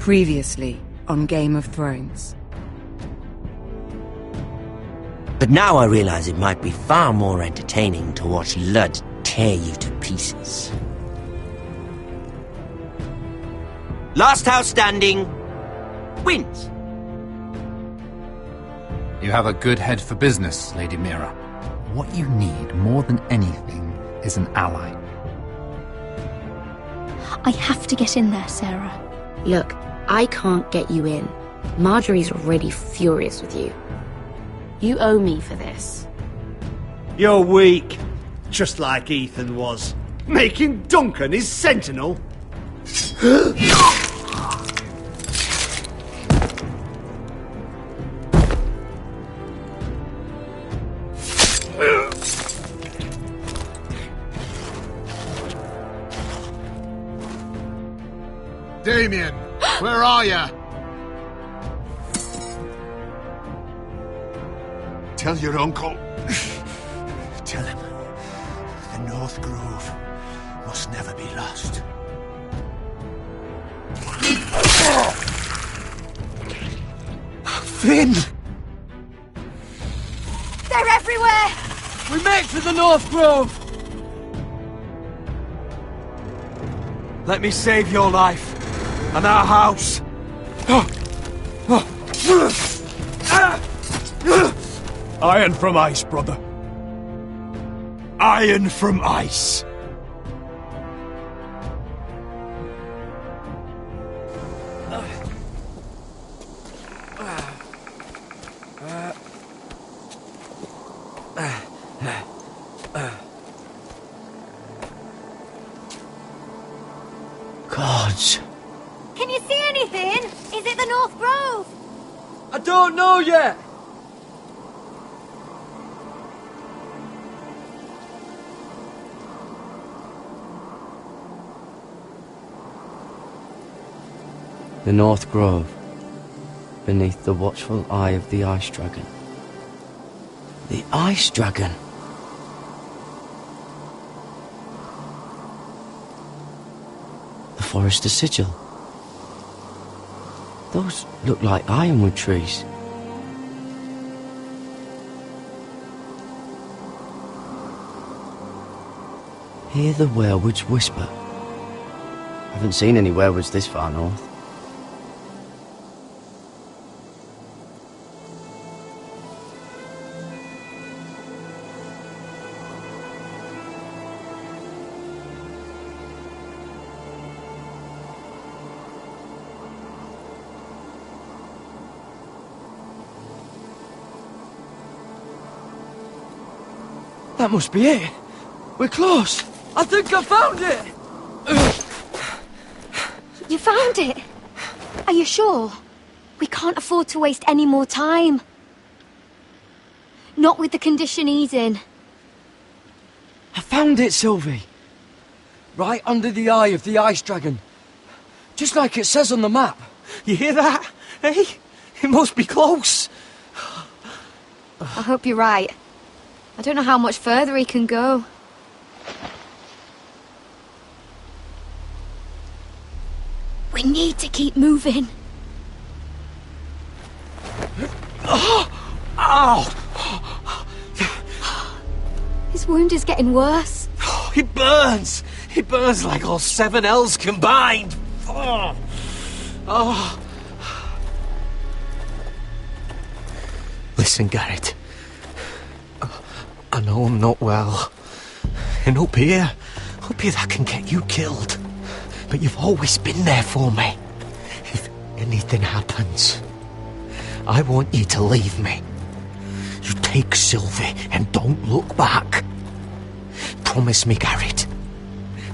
Previously on Game of Thrones. But now I realize it might be far more entertaining to watch Ludd tear you to pieces. Last house standing wins. You have a good head for business, Lady Mira. What you need more than anything is an ally. I have to get in there, Sarah. Look, I can't get you in. Marjorie's already furious with you. You owe me for this. You're weak. Just like Ethan was. Making Duncan his sentinel. Damien, where are ya? Tell your uncle. Tell him the North Grove must never be lost. Finn! They're everywhere! We make for the North Grove! Let me save your life and our house. Iron from ice, brother. Iron from ice. Gods. Can you see anything? Is it the North Grove? I don't know yet. The North Grove, beneath the watchful eye of the Ice Dragon. The Ice Dragon. The Forester Sigil. Those look like ironwood trees. Hear the werewoods whisper. Haven't seen any werewoods this far north. That must be it. We're close. I think I found it. You found it? Are you sure? We can't afford to waste any more time. Not with the condition he's in. I found it, Sylvie. Right under the eye of the Ice Dragon. Just like it says on the map. You hear that? Hey? It must be close. I hope you're right. I don't know how much further he can go. We need to keep moving. Ow! His wound is getting worse. It burns! It burns like all 7 L's combined! Oh. Listen, Garrett. I know I'm not well. And up here that can get you killed. But you've always been there for me. If anything happens, I want you to leave me. You take Sylvie and don't look back. Promise me, Garrett.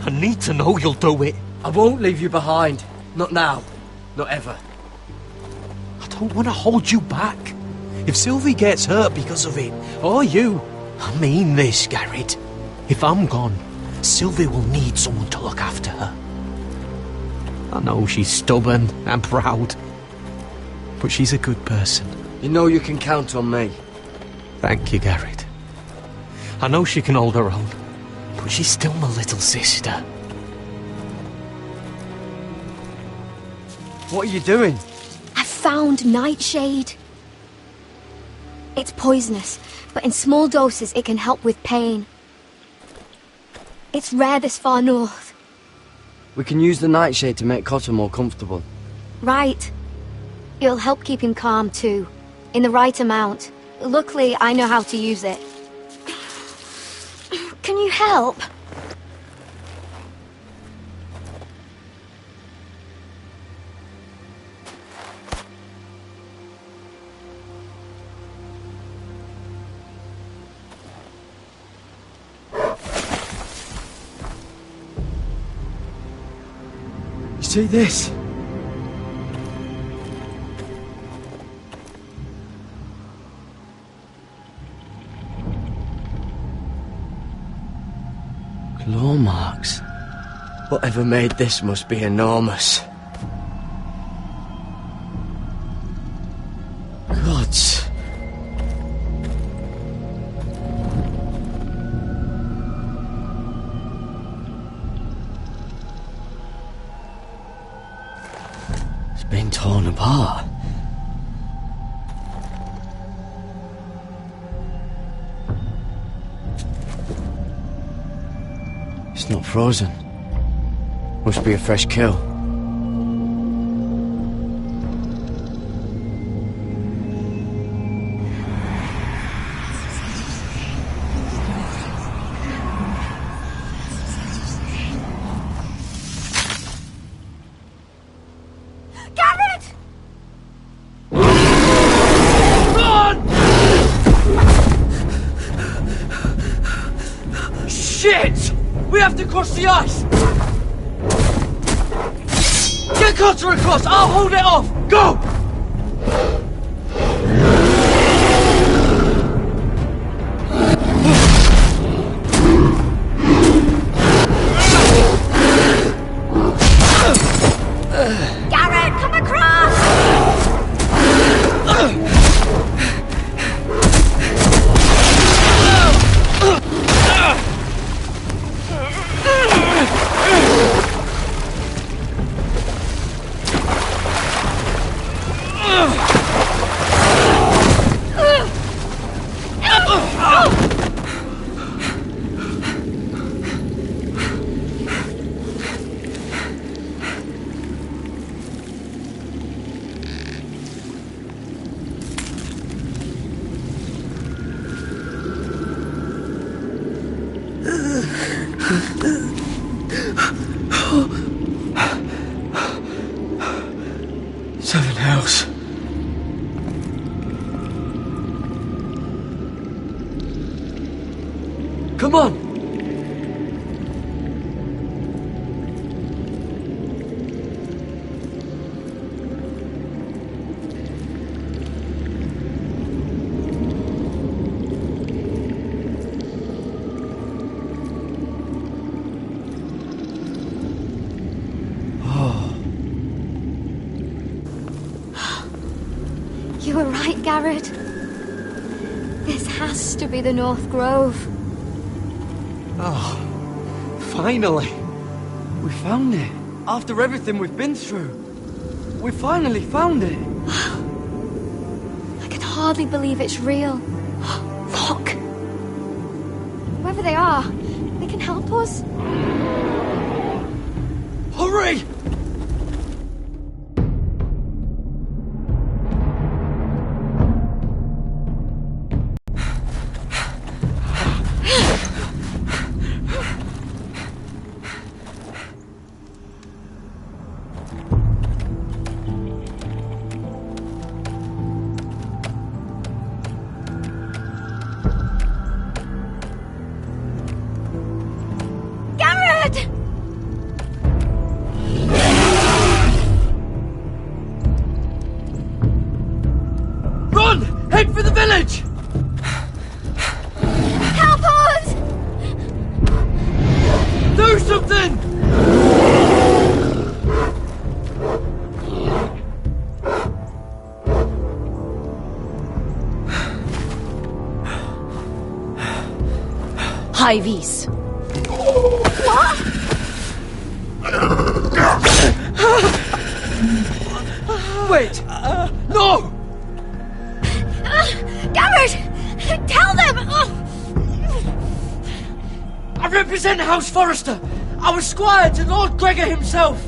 I need to know you'll do it. I won't leave you behind. Not now. Not ever. I don't want to hold you back. If Sylvie gets hurt because of it, or you, I mean this, Garrett. If I'm gone, Sylvie will need someone to look after her. I know she's stubborn and proud, but she's a good person. You know you can count on me. Thank you, Garrett. I know she can hold her own, but she's still my little sister. What are you doing? I found nightshade. It's poisonous, but in small doses it can help with pain. It's rare this far north. We can use the nightshade to make Cotter more comfortable. Right. It'll help keep him calm too, in the right amount. Luckily, I know how to use it. Can you help? See this? Claw marks. Whatever made this must be enormous. Gods. Been torn apart. It's not frozen. Must be a fresh kill. Shit! We have to cross the ice! Get Cotter across! I'll hold it off! Go! Garrett, come across! Seven hells. Come on! You were right, Garrett. This has to be the North Grove. Oh, finally! We found it. After everything we've been through. We finally found it. I can hardly believe it's real. Look! Whoever they are, they can help us. Hurry! Run! Head for the village! Help us! Do something! Hy-Vee. What? Stenhouse Forrester, our squire to Lord Gregor himself.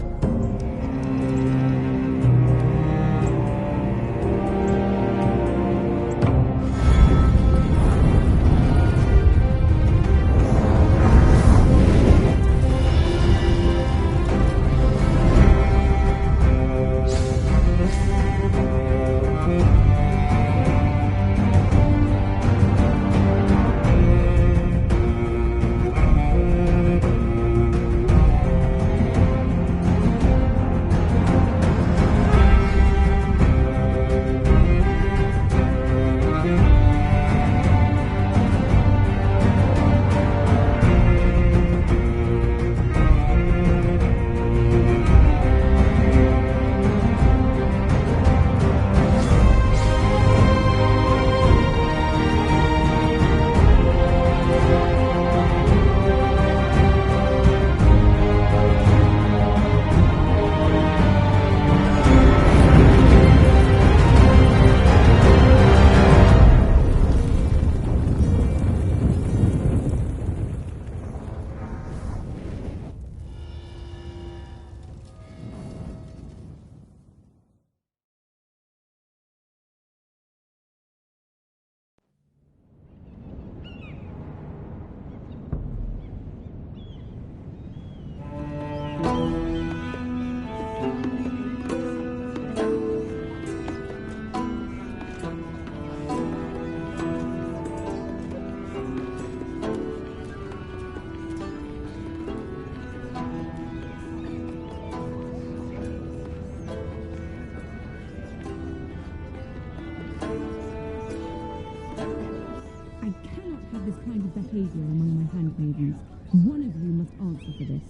This kind of behaviour among my handmaidens. One of you must answer for this.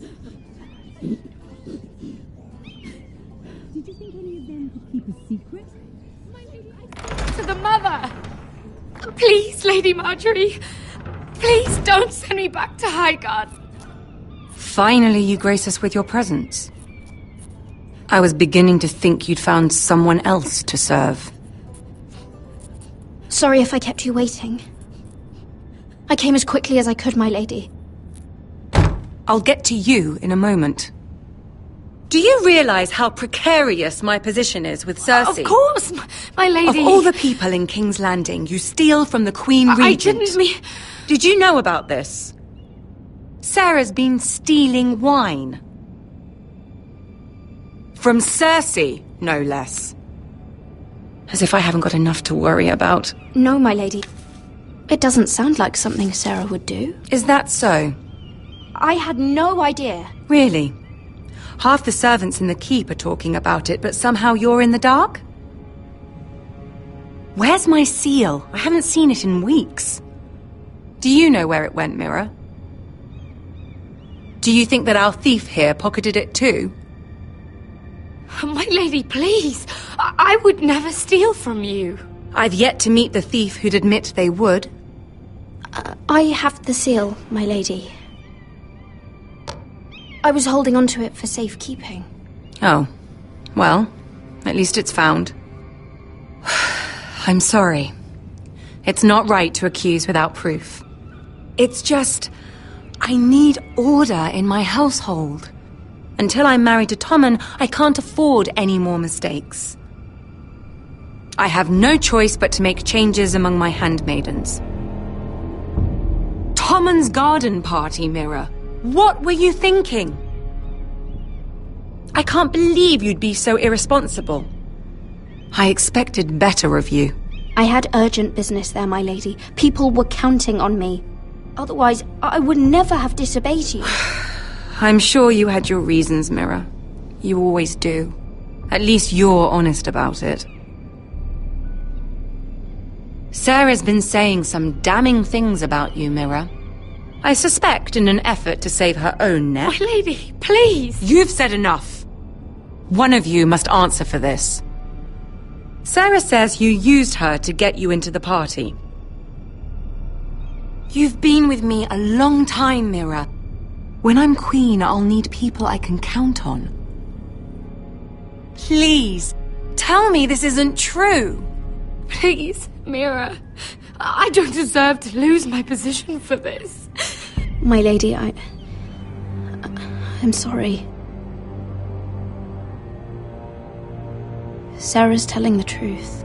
Did you think any of them could keep a secret? My lady, to the mother! Please, Lady Marjorie, please don't send me back to Highgarden. Finally, you grace us with your presence. I was beginning to think you'd found someone else to serve. Sorry if I kept you waiting. I came as quickly as I could, my lady. I'll get to you in a moment. Do you realize how precarious my position is with Cersei? Of course, my lady. Of all the people in King's Landing, you steal from the Queen Regent. I didn't mean... Did you know about this? Sarah's been stealing wine. From Cersei, no less. As if I haven't got enough to worry about. No, my lady. It doesn't sound like something Sarah would do. Is that so? I had no idea. Really? Half the servants in the keep are talking about it, but somehow you're in the dark? Where's my seal? I haven't seen it in weeks. Do you know where it went, Mira? Do you think that our thief here pocketed it too? My lady, please. I would never steal from you. I've yet to meet the thief who'd admit they would. I have the seal, my lady. I was holding on to it for safekeeping. Oh. Well, at least it's found. I'm sorry. It's not right to accuse without proof. It's just... I need order in my household. Until I'm married to Tommen, I can't afford any more mistakes. I have no choice but to make changes among my handmaidens. Tommen's garden party, Mira. What were you thinking? I can't believe you'd be so irresponsible. I expected better of you. I had urgent business there, my lady. People were counting on me. Otherwise, I would never have disobeyed you. I'm sure you had your reasons, Mira. You always do. At least you're honest about it. Sarah's been saying some damning things about you, Mira. I suspect in an effort to save her own neck. My lady, please! You've said enough. One of you must answer for this. Sarah says you used her to get you into the party. You've been with me a long time, Mira. When I'm queen, I'll need people I can count on. Please, tell me this isn't true. Please, Mira. I don't deserve to lose my position for this. My lady, I'm sorry. Sarah's telling the truth.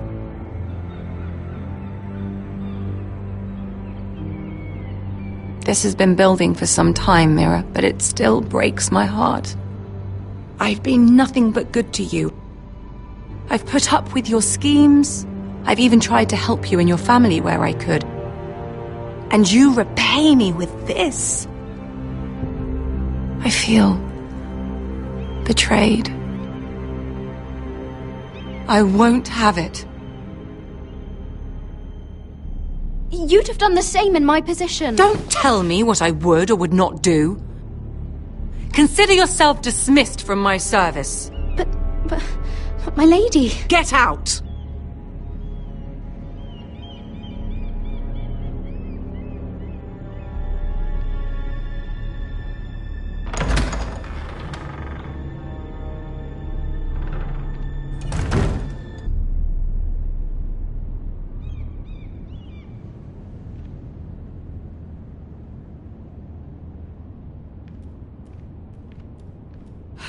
This has been building for some time, Mira, but it still breaks my heart. I've been nothing but good to you. I've put up with your schemes. I've even tried to help you and your family where I could. And you repay me with this. I feel betrayed. I won't have it. You'd have done the same in my position. Don't tell me what I would or would not do. Consider yourself dismissed from my service. But my lady... Get out!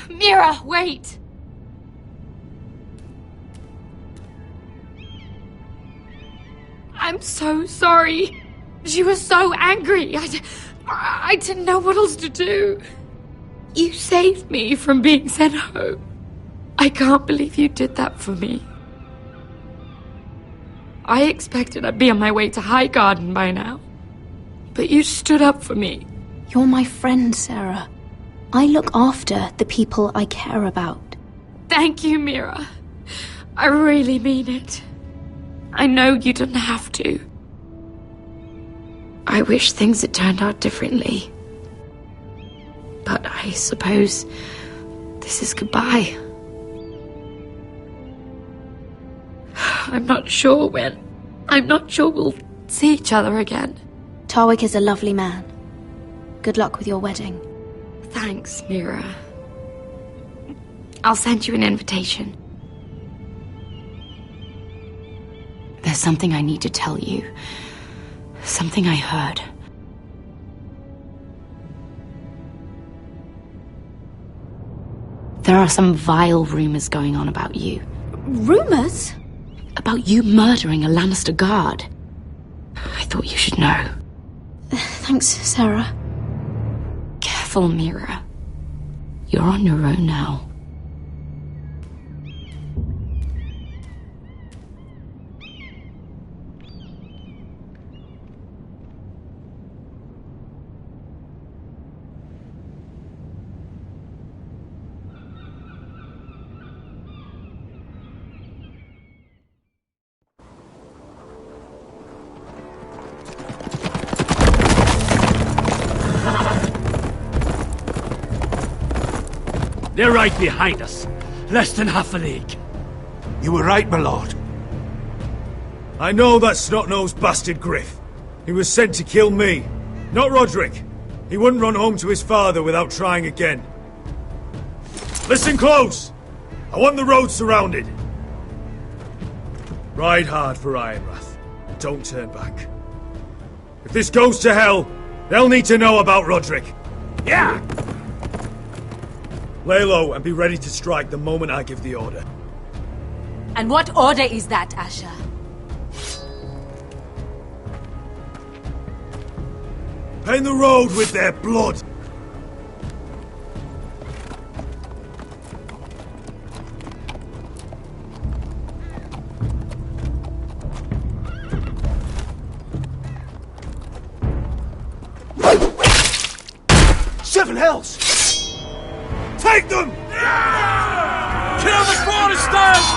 Mira, wait! I'm so sorry. She was so angry. I didn't know what else to do. You saved me from being sent home. I can't believe you did that for me. I expected I'd be on my way to High Garden by now. But you stood up for me. You're my friend, Sarah. I look after the people I care about. Thank you, Mira. I really mean it. I know you didn't have to. I wish things had turned out differently. But I suppose this is goodbye. I'm not sure when. I'm not sure we'll see each other again. Tarwick is a lovely man. Good luck with your wedding. Thanks, Mira. I'll send you an invitation. There's something I need to tell you. Something I heard. There are some vile rumors going on about you. Rumors? About you murdering a Lannister guard. I thought you should know. Thanks, Sarah. Careful, Mira. You're on your own now. They're right behind us. Less than half a league. You were right, my lord. I know that snot-nosed bastard Griff. He was sent to kill me, not Roderick. He wouldn't run home to his father without trying again. Listen close! I want the road surrounded. Ride hard for Ironrath. Don't turn back. If this goes to hell, they'll need to know about Roderick. Yeah! Lay low and be ready to strike the moment I give the order. And what order is that, Asher? Paint the road with their blood! Seven hells! Take them! Kill the Protestants!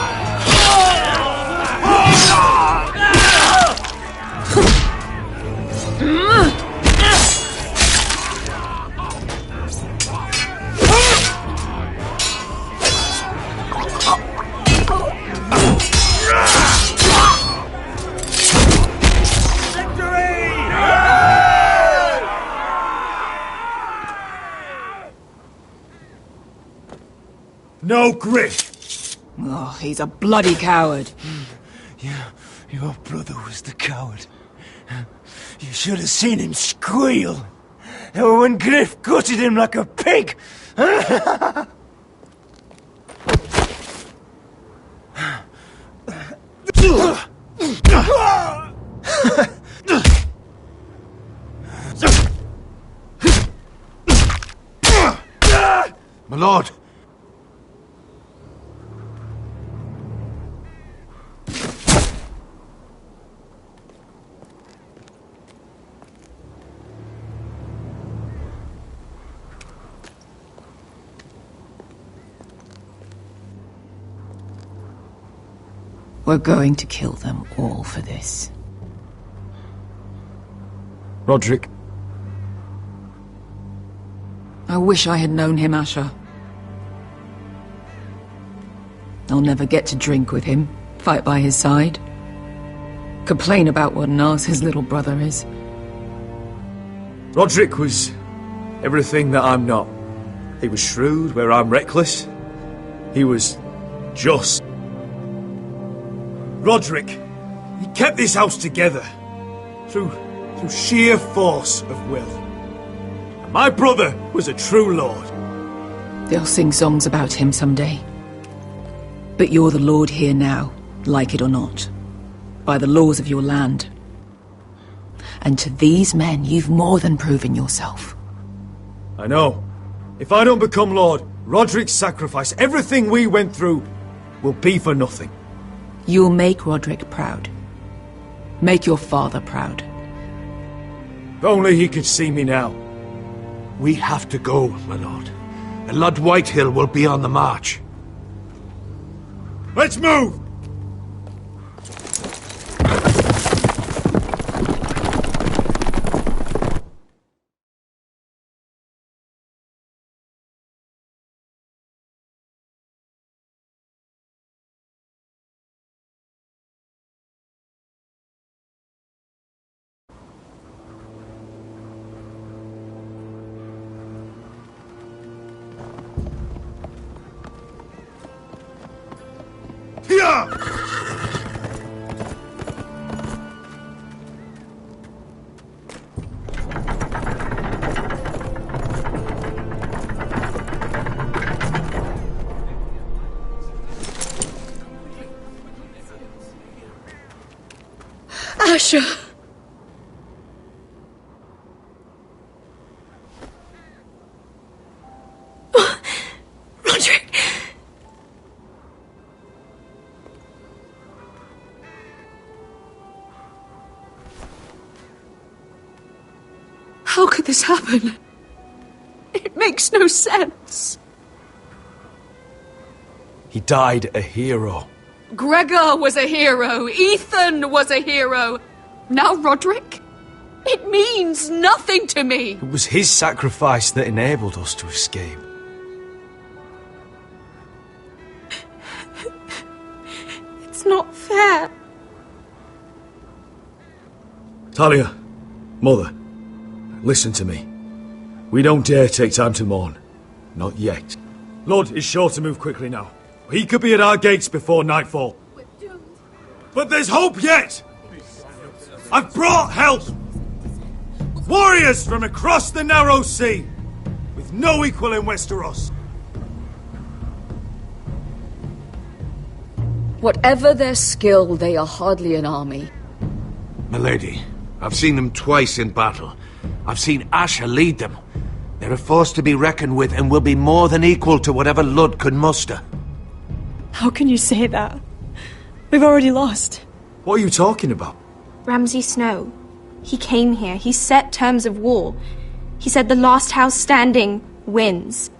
No Griff! Oh, he's a bloody coward. Yeah, your brother was the coward. You should have seen him squeal. when Griff gutted him like a pig. My lord. We're going to kill them all for this. Roderick. I wish I had known him, Asher. I'll never get to drink with him, fight by his side, complain about what an arse his little brother is. Roderick was everything that I'm not. He was shrewd where I'm reckless. He was just. Roderick, he kept this house together through sheer force of will. And my brother was a true lord. They'll sing songs about him someday. But you're the lord here now, like it or not, by the laws of your land. And to these men, you've more than proven yourself. I know. If I don't become lord, Roderick's sacrifice, everything we went through, will be for nothing. You'll make Roderick proud. Make your father proud. If only he could see me now. We have to go, my lord. And Lord Whitehill will be on the march. Let's move! Asher! Roderick! How could this happen? It makes no sense. He died a hero. Gregor was a hero. Ethan was a hero. Now Roderick? It means nothing to me. It was his sacrifice that enabled us to escape. It's not fair. Talia, Mother, listen to me. We don't dare take time to mourn. Not yet. Lord is sure to move quickly now. He could be at our gates before nightfall. But there's hope yet! I've brought help! Warriors from across the narrow sea, with no equal in Westeros. Whatever their skill, they are hardly an army. Milady, I've seen them twice in battle. I've seen Asher lead them. They're a force to be reckoned with and will be more than equal to whatever Lud could muster. How can you say that? We've already lost. What are you talking about? Ramsay Snow. He came here. He set terms of war. He said the last house standing wins.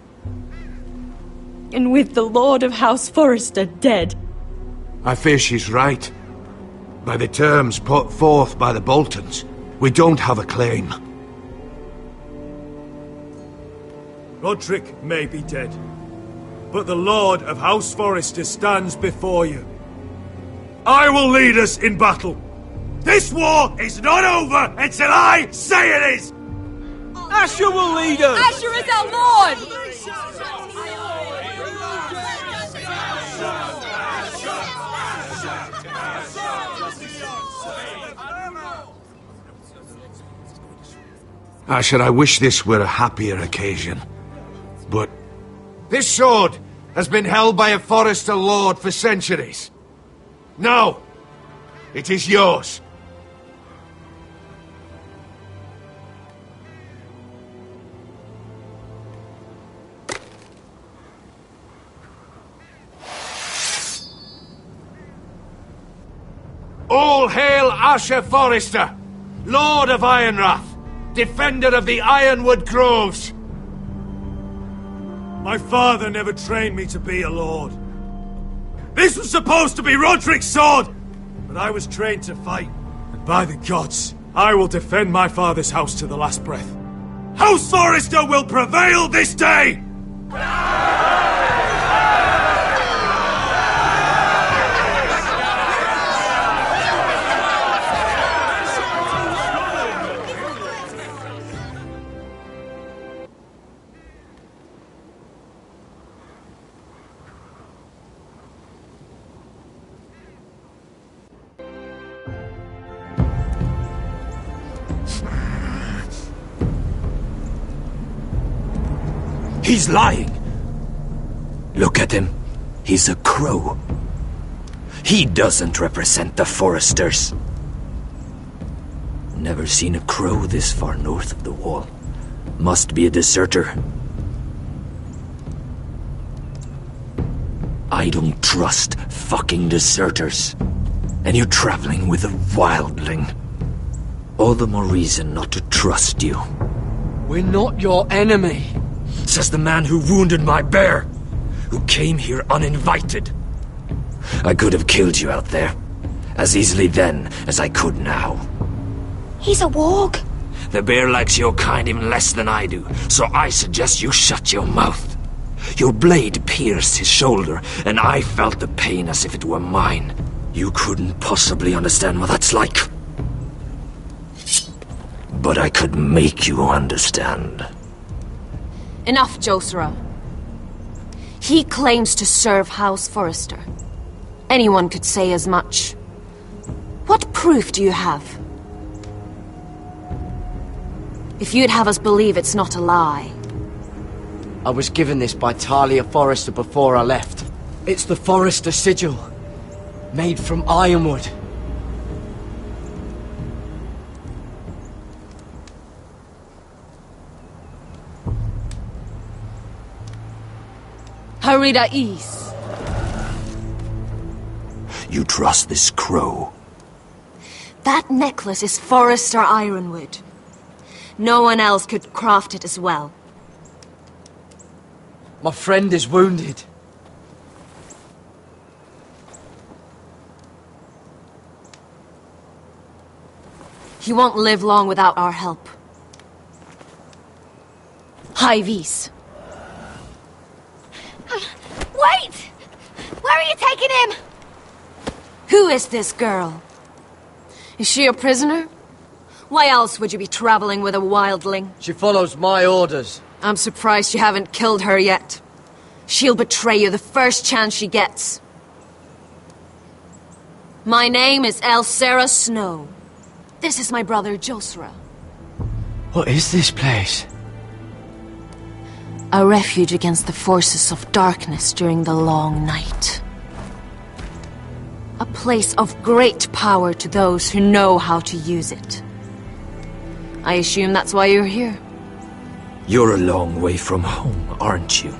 And with the Lord of House Forrester dead. I fear she's right. By the terms put forth by the Boltons, we don't have a claim. Roderick may be dead, but the Lord of House Forrester stands before you. I will lead us in battle. This war is not over until I say it is! Asher will lead us! Asher is our lord! Asher, I wish this were a happier occasion. But this sword has been held by a Forrester lord for centuries. Now, it is yours. All hail Asher Forrester, Lord of Ironrath, defender of the Ironwood Groves. My father never trained me to be a lord. This was supposed to be Roderick's sword, but I was trained to fight. And by the gods, I will defend my father's house to the last breath. House Forrester will prevail this day! He's lying. Look at him. He's a crow. He doesn't represent the Foresters. Never seen a crow this far north of the wall. Must be a deserter. I don't trust fucking deserters. And you're traveling with a wildling. All the more reason not to trust you. We're not your enemy. Says the man who wounded my bear, who came here uninvited. I could have killed you out there, as easily then as I could now. He's a warg. The bear likes your kind even less than I do, so I suggest you shut your mouth. Your blade pierced his shoulder, and I felt the pain as if it were mine. You couldn't possibly understand what that's like. But I could make you understand. Enough, Josra. He claims to serve House Forrester. Anyone could say as much. What proof do you have? If you'd have us believe it's not a lie. I was given this by Talia Forrester before I left. It's the Forrester sigil, made from ironwood. Harida East. You trust this crow? That necklace is Forrester Ironwood. No one else could craft it as well. My friend is wounded. He won't live long without our help. High Vis. Wait! Where are you taking him? Who is this girl? Is she a prisoner? Why else would you be traveling with a wildling? She follows my orders. I'm surprised you haven't killed her yet. She'll betray you the first chance she gets. My name is Elsera Snow. This is my brother Josra. What is this place? A refuge against the forces of darkness during the long night. A place of great power to those who know how to use it. I assume that's why you're here. You're a long way from home, aren't you?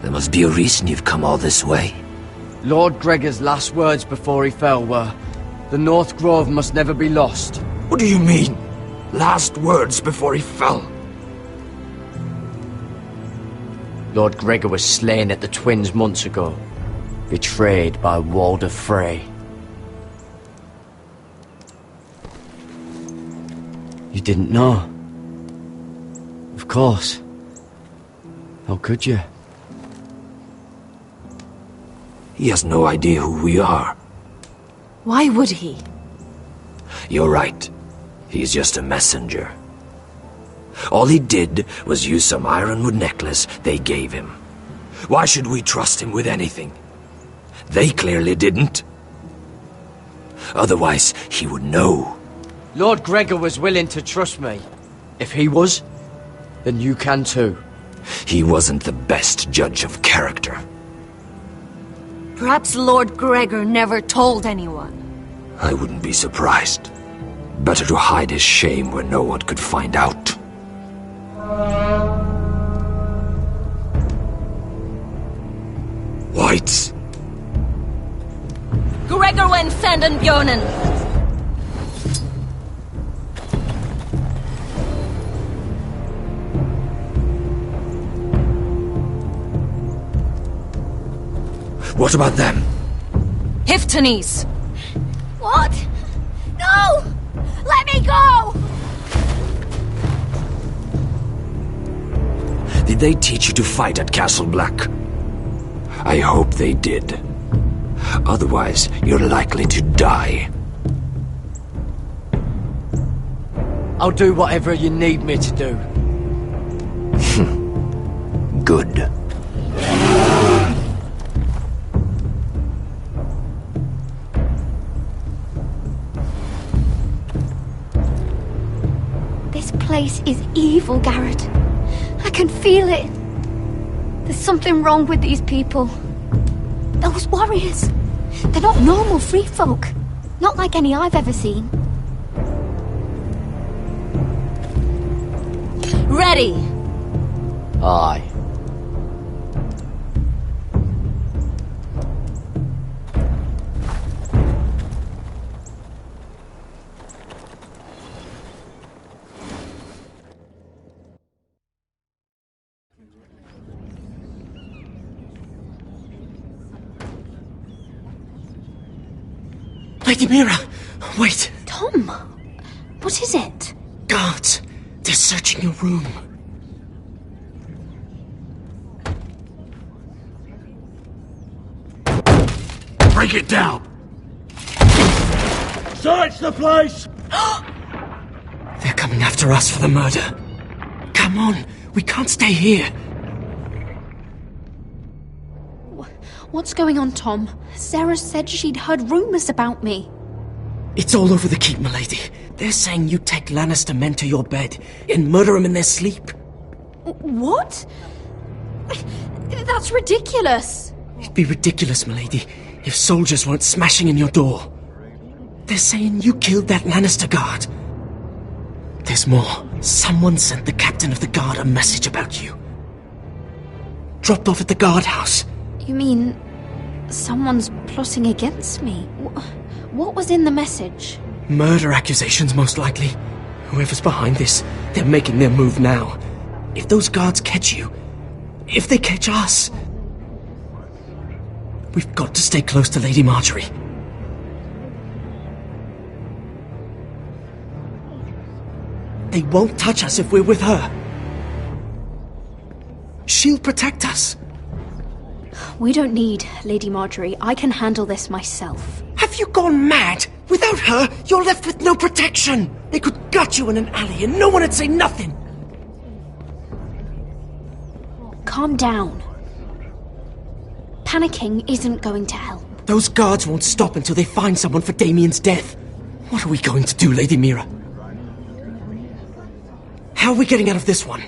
There must be a reason you've come all this way. Lord Gregor's last words before he fell were, "The North Grove must never be lost." What do you mean? Last words before he fell? Lord Gregor was slain at the Twins months ago, betrayed by Walder Frey. You didn't know? Of course. How could you? He has no idea who we are. Why would he? You're right. He's just a messenger. All he did was use some ironwood necklace they gave him. Why should we trust him with anything? They clearly didn't. Otherwise, he would know. Lord Gregor was willing to trust me. If he was, then you can too. He wasn't the best judge of character. Perhaps Lord Gregor never told anyone. I wouldn't be surprised. Better to hide his shame where no one could find out. Whites. Gregor went senden Björnen. What about them? Hiftanes. What? No! Let me go! Did they teach you to fight at Castle Black? I hope they did. Otherwise, you're likely to die. I'll do whatever you need me to do. Good. This place is evil, Garrett. I can feel it. There's something wrong with these people. Those warriors. They're not normal free folk. Not like any I've ever seen. Ready. Aye. Lady Mira, wait. Tom, what is it? Guards, they're searching your room. Break it down! Search the place! They're coming after us for the murder. Come on, we can't stay here. What's going on, Tom? Sarah said she'd heard rumors about me. It's all over the keep, milady. They're saying you take Lannister men to your bed and murder them in their sleep. What? That's ridiculous. It'd be ridiculous, milady, if soldiers weren't smashing in your door. They're saying you killed that Lannister guard. There's more. Someone sent the captain of the guard a message about you. Dropped off at the guardhouse. You mean someone's plotting against me? What was in the message? Murder accusations, most likely. Whoever's behind this, they're making their move now. If those guards catch you, if they catch us, we've got to stay close to Lady Marjorie. They won't touch us if we're with her. She'll protect us. We don't need Lady Marjorie. I can handle this myself. Have you gone mad? Without her, you're left with no protection. They could gut you in an alley and no one would say nothing. Calm down. Panicking isn't going to help. Those guards won't stop until they find someone for Damien's death. What are we going to do, Lady Mira? How are we getting out of this one?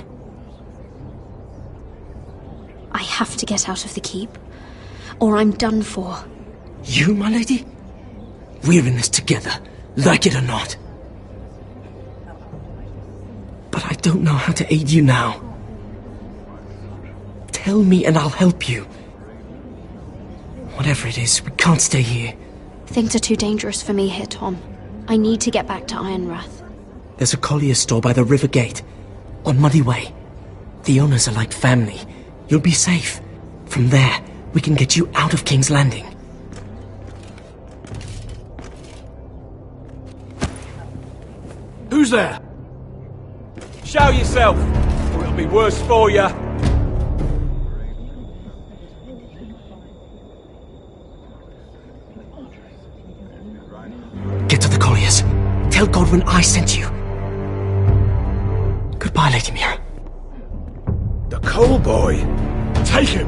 I have to get out of the keep, or I'm done for. You, my lady? We're in this together, like it or not. But I don't know how to aid you now. Tell me and I'll help you. Whatever it is, we can't stay here. Things are too dangerous for me here, Tom. I need to get back to Ironrath. There's a collier store by the river gate, on Muddy Way. The owners are like family. You'll be safe. From there, we can get you out of King's Landing. Who's there? Show yourself, or it'll be worse for you. Get to the colliers. Tell Godwin I sent you. Goodbye, Lady Mira. The Coal Boy? Take him!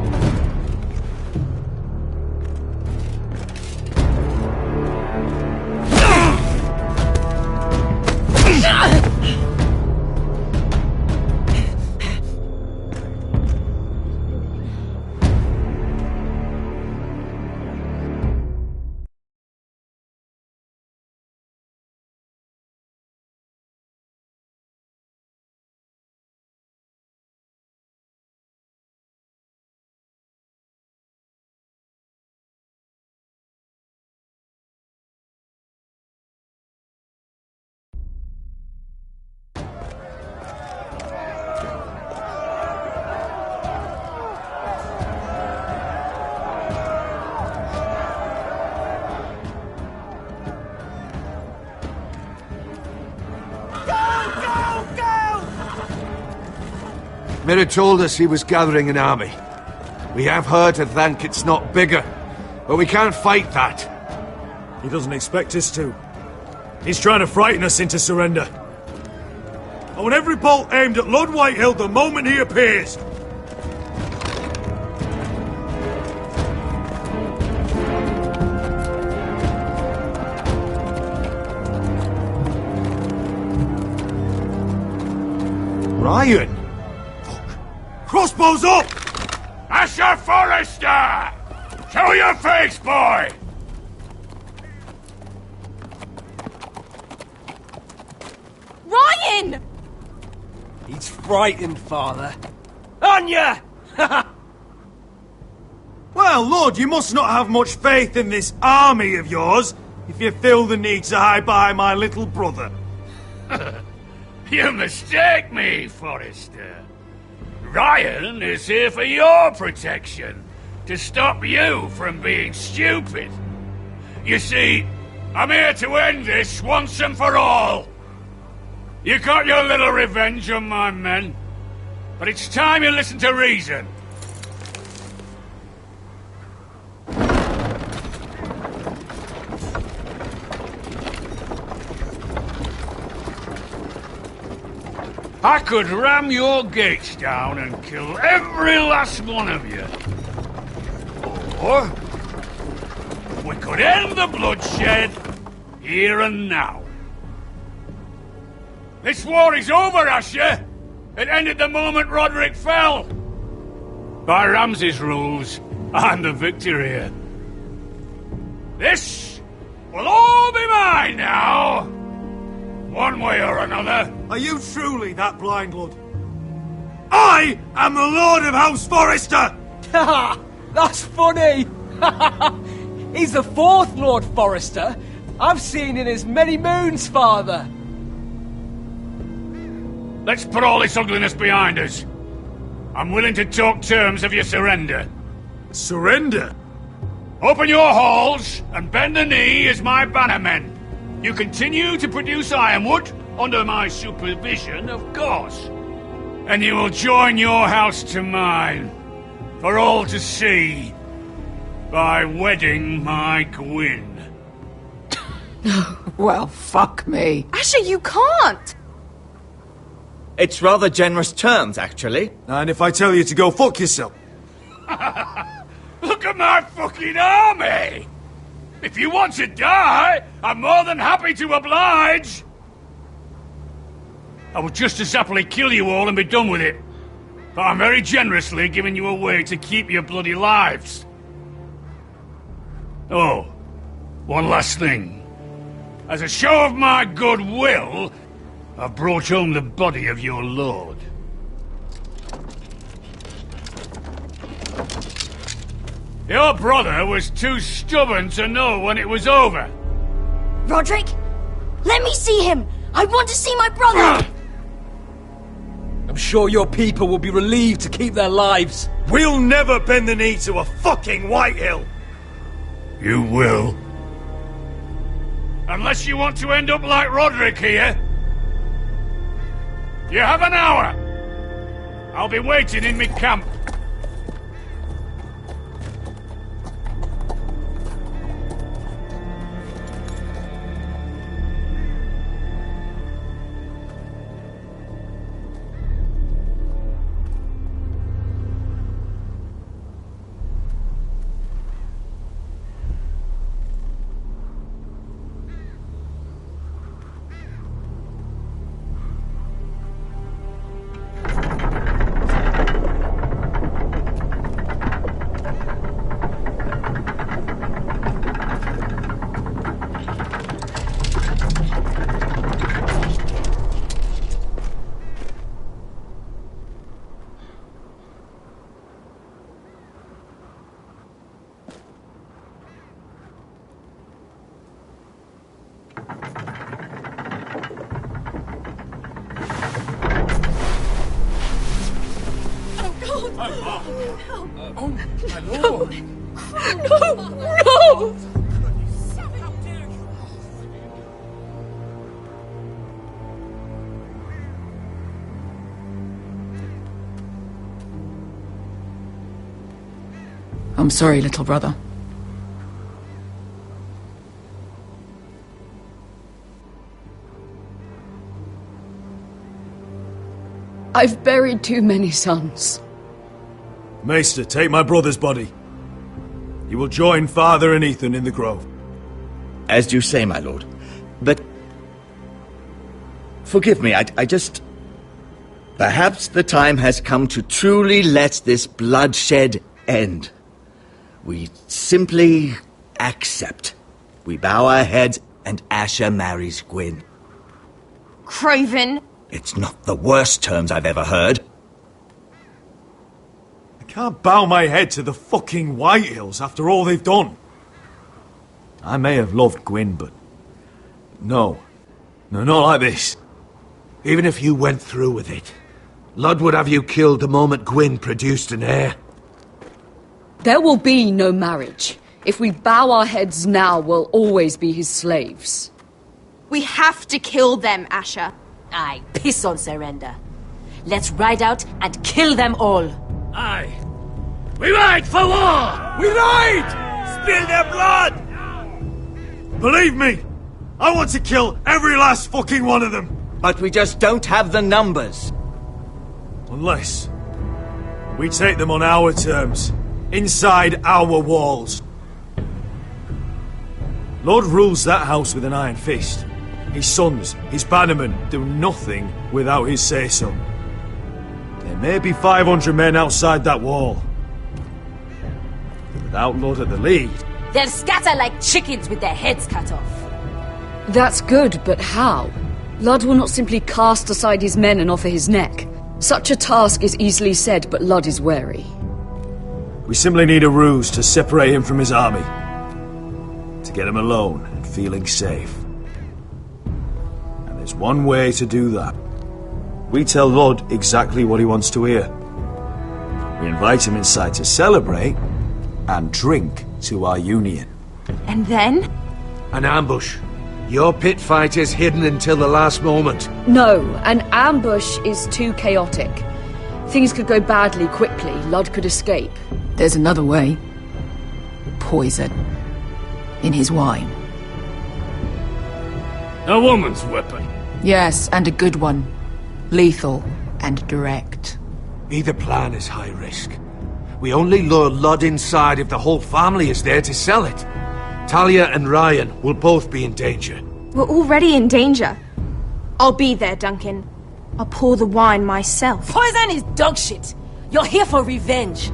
Mira told us he was gathering an army. We have her to thank it's not bigger, but we can't fight that. He doesn't expect us to. He's trying to frighten us into surrender. I want every bolt aimed at Lord Whitehill the moment he appears. Ryan! Crossbows up! Asher Forrester! Show your face, boy! Ryan! He's frightened, Father. Anya! Well, Lord, you must not have much faith in this army of yours if you feel the need to hide behind my little brother. You mistake me, Forrester. Ryan is here for your protection, to stop you from being stupid. You see, I'm here to end this once and for all. You got your little revenge on my men, but it's time you listen to reason. I could ram your gates down and kill every last one of you. Or we could end the bloodshed here and now. This war is over, Asher. It ended the moment Roderick fell. By Ramsay's rules, I'm the victor here. This will all be mine now. One way or another. Are you truly that blind, Lord? I am the Lord of House Forrester! That's funny! He's the fourth Lord Forrester I've seen in as many moons, Father. Let's put all this ugliness behind us. I'm willing to talk terms of your surrender. Surrender? Open your halls and bend the knee as my bannermen. You continue to produce ironwood, under my supervision, of course. And you will join your house to mine, for all to see, by wedding my Gwyn. Well, fuck me. Asher, you can't! It's rather generous terms, actually. And if I tell you to go fuck yourself? Look at my fucking army! If you want to die, I'm more than happy to oblige! I would just as happily kill you all and be done with it. But I'm very generously giving you a way to keep your bloody lives. Oh, one last thing. As a show of my goodwill, I've brought home the body of your lord. Your brother was too stubborn to know when it was over. Roderick, let me see him! I want to see my brother! I'm sure your people will be relieved to keep their lives. We'll never bend the knee to a fucking Whitehill! You will. Unless you want to end up like Roderick here. You have an hour. I'll be waiting in me camp. Oh, my lord! No! I'm sorry, little brother. I've buried too many sons. Maester, take my brother's body. You will join Father and Ethan in the grove. As you say, my lord. But... forgive me, I just... Perhaps the time has come to truly let this bloodshed end. We simply accept. We bow our heads and Asher marries Gwyn. Craven! It's not the worst terms I've ever heard. I can't bow my head to the fucking Whitehills after all they've done. I may have loved Gwyn, but... No, not like this. Even if you went through with it, Ludd would have you killed the moment Gwyn produced an heir. There will be no marriage. If we bow our heads now, we'll always be his slaves. We have to kill them, Asher. Aye, piss on surrender. Let's ride out and kill them all. Aye. We ride for war! We ride! Spill their blood! Believe me, I want to kill every last fucking one of them. But we just don't have the numbers. Unless we take them on our terms, inside our walls. Lord rules that house with an iron fist. His sons, his bannermen, do nothing without his say-so. There may be 500 men outside that wall. Without Lord at the lead... They'll scatter like chickens with their heads cut off. That's good, but how? Ludd will not simply cast aside his men and offer his neck. Such a task is easily said, but Ludd is wary. We simply need a ruse to separate him from his army. To get him alone and feeling safe. And there's one way to do that. We tell Ludd exactly what he wants to hear. We invite him inside to celebrate and drink to our union. And then? An ambush. Your pit fight is hidden until the last moment. No, an ambush is too chaotic. Things could go badly quickly. Ludd could escape. There's another way. Poison. In his wine. A woman's weapon. Yes, and a good one. Lethal and direct. Either plan is high risk. We only lure Ludd inside if the whole family is there to sell it. Talia and Ryan will both be in danger. We're already in danger. I'll be there, Duncan. I'll pour the wine myself. Poison is dog shit. You're here for revenge.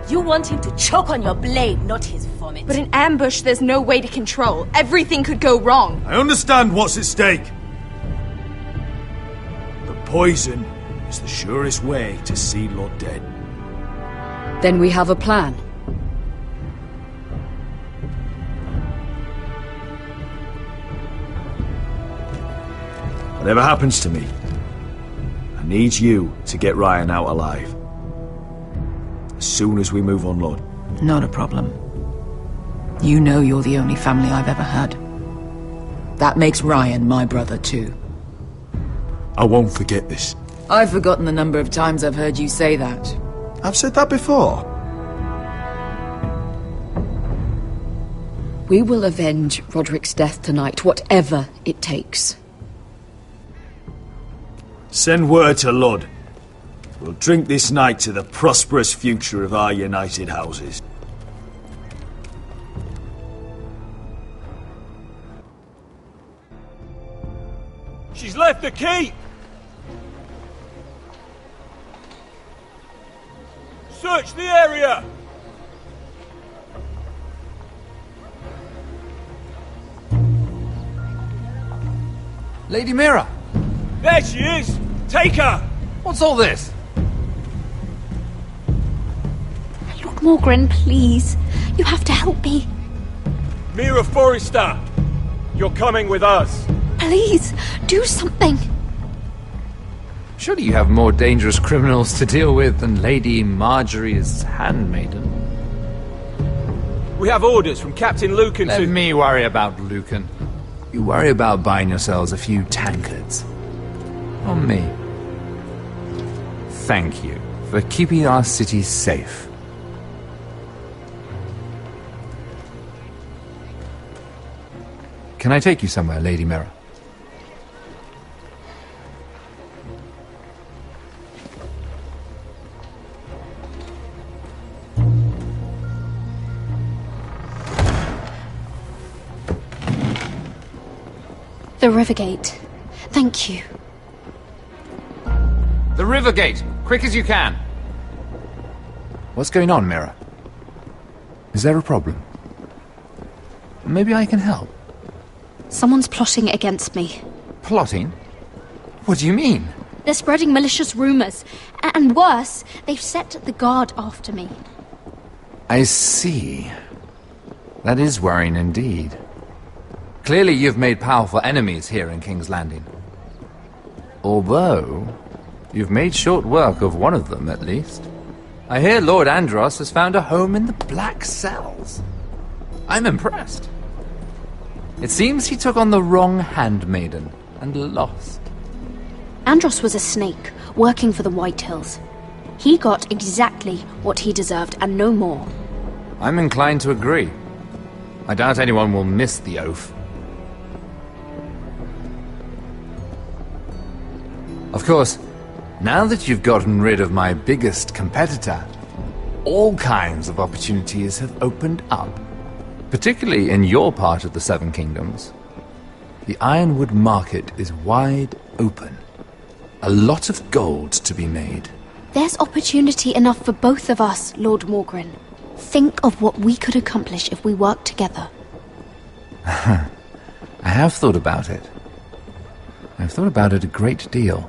You want him to choke on your blade, not his vomit. But in ambush, there's no way to control. Everything could go wrong. I understand what's at stake. But poison is the surest way to see Lord dead. Then we have a plan. Whatever happens to me, I need you to get Ryan out alive. As soon as we move on, Lord. Not a problem. You know you're the only family I've ever had. That makes Ryan my brother too. I won't forget this. I've forgotten the number of times I've heard you say that. I've said that before. We will avenge Roderick's death tonight, whatever it takes. Send word to Ludd. We'll drink this night to the prosperous future of our united houses. She's left the keep! Search the area! Lady Mira! There she is! Take her! What's all this? Lord Morgren, please. You have to help me. Mira Forrester! You're coming with us! Please, do something. Surely you have more dangerous criminals to deal with than Lady Marjorie's handmaiden. We have orders from Captain Lucan Let me worry about Lucan. You worry about buying yourselves a few tankards. On me. Thank you for keeping our city safe. Can I take you somewhere, Lady Mira? The Rivergate. Thank you. The Rivergate! Quick as you can! What's going on, Mira? Is there a problem? Maybe I can help. Someone's plotting against me. Plotting? What do you mean? They're spreading malicious rumors. And worse, they've set the guard after me. I see. That is worrying indeed. Clearly you've made powerful enemies here in King's Landing. Although, you've made short work of one of them, at least. I hear Lord Andros has found a home in the Black Cells. I'm impressed. It seems he took on the wrong handmaiden and lost. Andros was a snake, working for the White Hills. He got exactly what he deserved, and no more. I'm inclined to agree. I doubt anyone will miss the oath. Of course, now that you've gotten rid of my biggest competitor, all kinds of opportunities have opened up. Particularly in your part of the Seven Kingdoms. The Ironwood market is wide open. A lot of gold to be made. There's opportunity enough for both of us, Lord Morgren. Think of what we could accomplish if we worked together. I have thought about it. I've thought about it a great deal.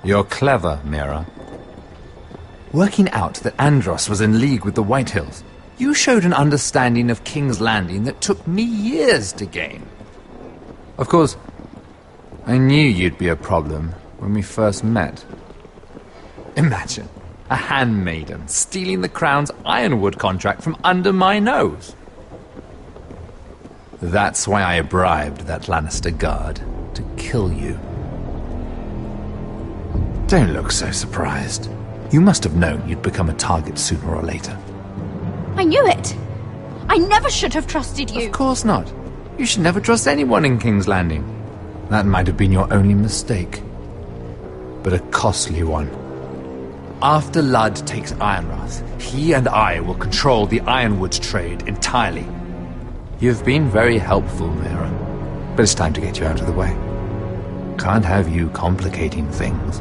You're clever, Mira. Working out that Andros was in league with the White Hills, you showed an understanding of King's Landing that took me years to gain. Of course, I knew you'd be a problem when we first met. Imagine a handmaiden stealing the Crown's Ironwood contract from under my nose. That's why I bribed that Lannister guard to kill you. Don't look so surprised. You must have known you'd become a target sooner or later. I knew it! I never should have trusted you! Of course not. You should never trust anyone in King's Landing. That might have been your only mistake. But a costly one. After Ludd takes Ironrath, he and I will control the Ironwood trade entirely. You've been very helpful, Mira. But it's time to get you out of the way. Can't have you complicating things.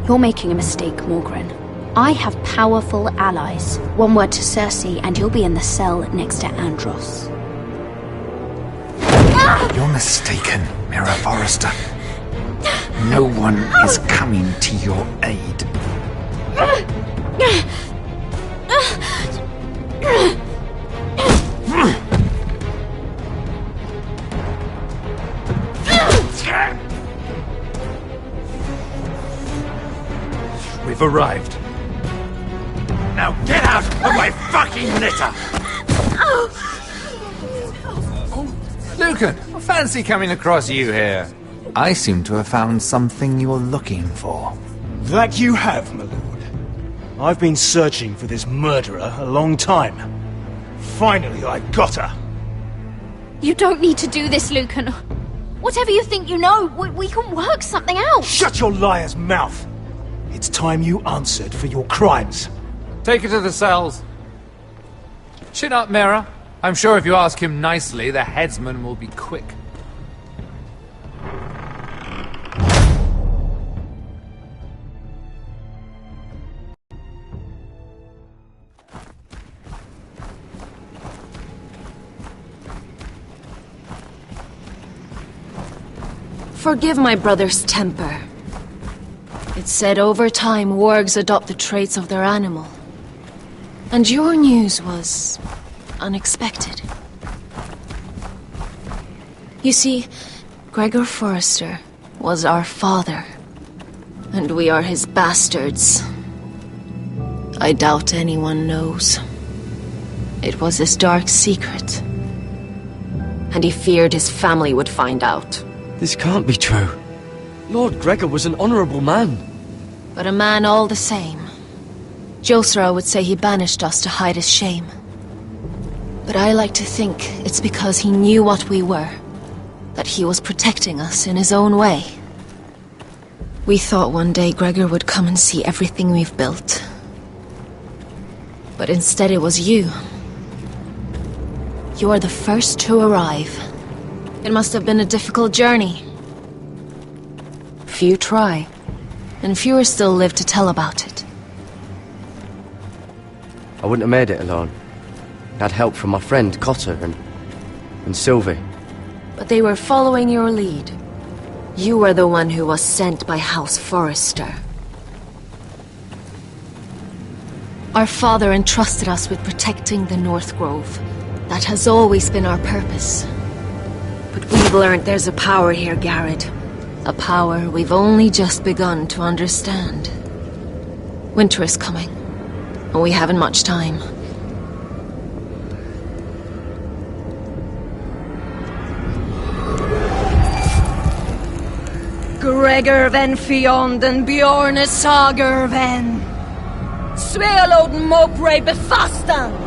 You're making a mistake, Morgren. I have powerful allies. One word to Cersei, and you'll be in the cell next to Andros. You're mistaken, Mira Forrester. No one is coming to your aid. We've arrived. Now get out of my fucking litter! Lucan, I fancy coming across you here. I seem to have found something you're looking for. That you have, my lord. I've been searching for this murderer a long time. Finally, I got her. You don't need to do this, Lucan. Whatever you think you know, we can work something out. Shut your liar's mouth! It's time you answered for your crimes. Take her to the cells. Chin up, Mira. I'm sure if you ask him nicely, the headsman will be quick. Forgive my brother's temper. It's said over time wargs adopt the traits of their animal. And your news was unexpected. You see, Gregor Forrester was our father, and we are his bastards. I doubt anyone knows. It was his dark secret, and he feared his family would find out. This can't be true. Lord Gregor was an honourable man. But a man all the same. Josra would say he banished us to hide his shame. But I like to think it's because he knew what we were. That he was protecting us in his own way. We thought one day Gregor would come and see everything we've built. But instead it was you. You are the first to arrive. It must have been a difficult journey. Few try, and fewer still live to tell about it. I wouldn't have made it alone. I had help from my friend Cotter and Sylvie. But they were following your lead. You were the one who was sent by House Forrester. Our father entrusted us with protecting the North Grove. That has always been our purpose. But we've learned there's a power here, Garrett. A power we've only just begun to understand. Winter is coming, and we haven't much time. Gregor ven Fionden Bjorne Sager ven Svealoden Mopre befastan.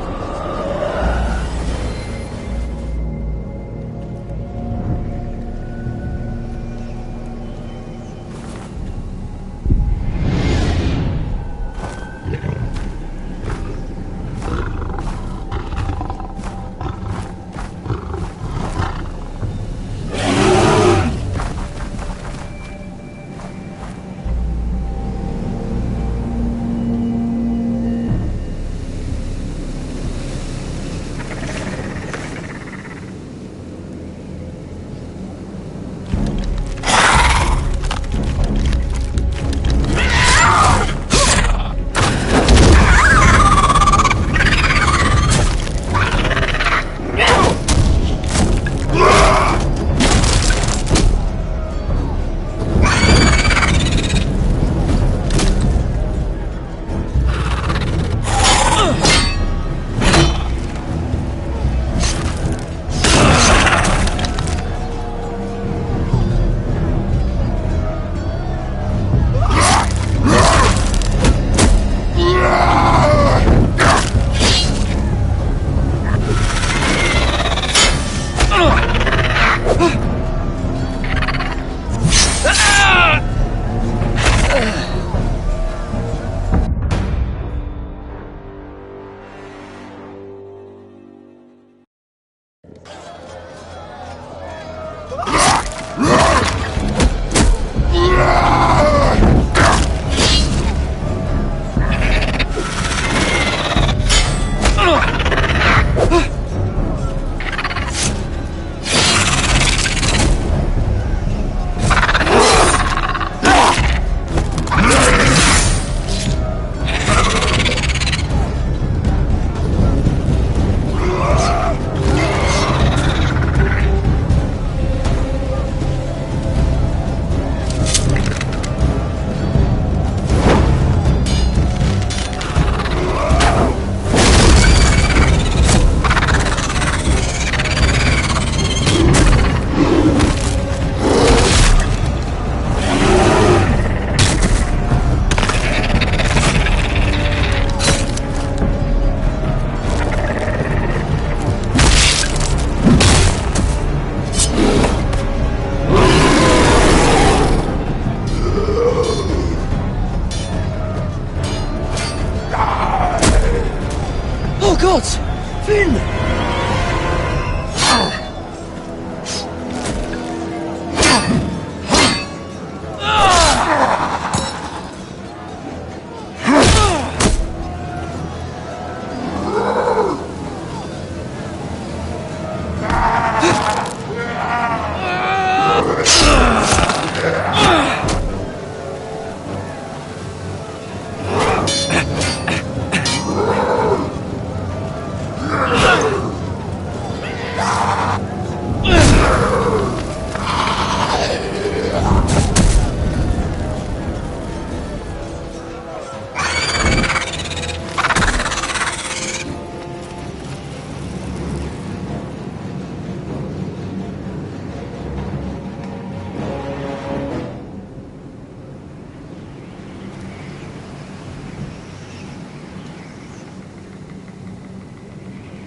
gods! Finn!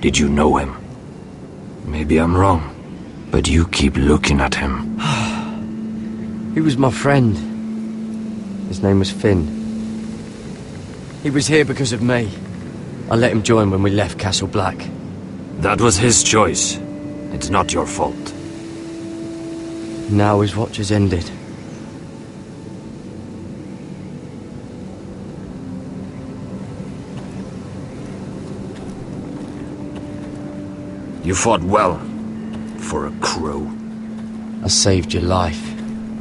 Did you know him? Maybe I'm wrong, but you keep looking at him. He was my friend. His name was Finn. He was here because of me. I let him join when we left Castle Black. That was his choice. It's not your fault. Now his watch has ended. You fought well, for a crow. I saved your life.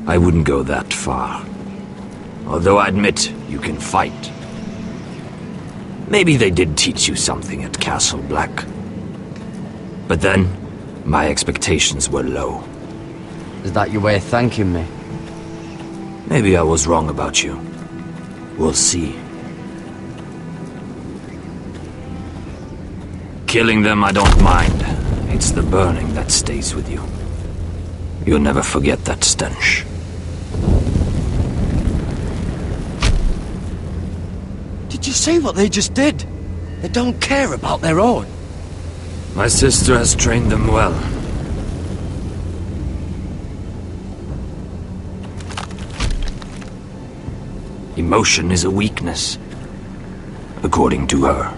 I wouldn't go that far. Although I admit, you can fight. Maybe they did teach you something at Castle Black. But then, my expectations were low. Is that your way of thanking me? Maybe I was wrong about you. We'll see. Killing them I don't mind. It's the burning that stays with you. You'll never forget that stench. Did you see what they just did? They don't care about their own. My sister has trained them well. Emotion is a weakness, according to her.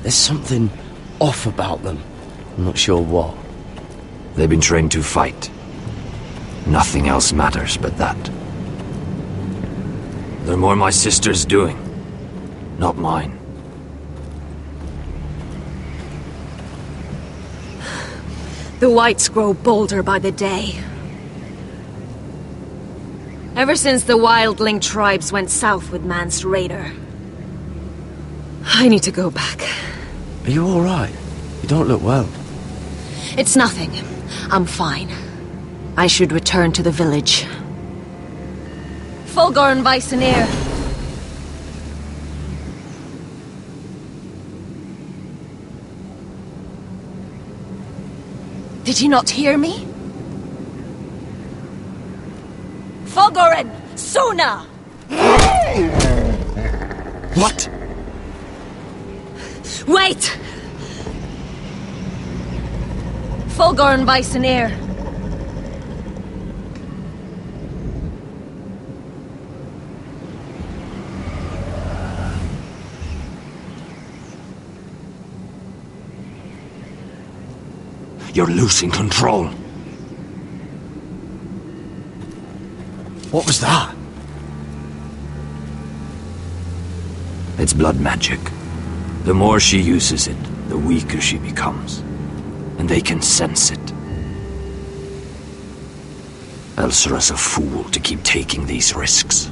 There's something off about them. I'm not sure what. They've been trained to fight. Nothing else matters but that. They're more my sister's doing, not mine. The whites grow bolder by the day. Ever since the wildling tribes went south with Man's raider. I need to go back. Are you alright? You don't look well. It's nothing. I'm fine. I should return to the village. Fulgorn Weissenir. Did you not hear me? Fulgorn! Sona! What? Wait! Fulgorn Weissenir. You're losing control. What was that? It's blood magic. The more she uses it, the weaker she becomes. And they can sense it. Elsera's a fool to keep taking these risks.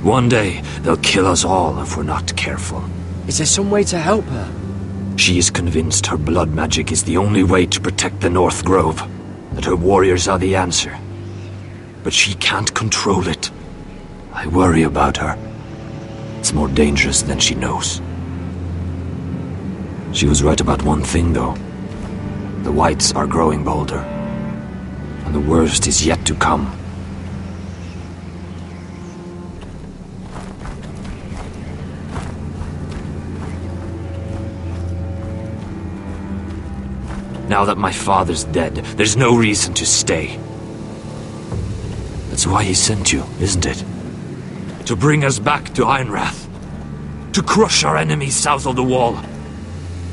One day, they'll kill us all if we're not careful. Is there some way to help her? She is convinced her blood magic is the only way to protect the North Grove, that her warriors are the answer. But she can't control it. I worry about her. It's more dangerous than she knows. She was right about one thing, though. The whites are growing bolder. And the worst is yet to come. Now that my father's dead, there's no reason to stay. That's why he sent you, isn't it? To bring us back to Ironrath. To crush our enemies south of the wall.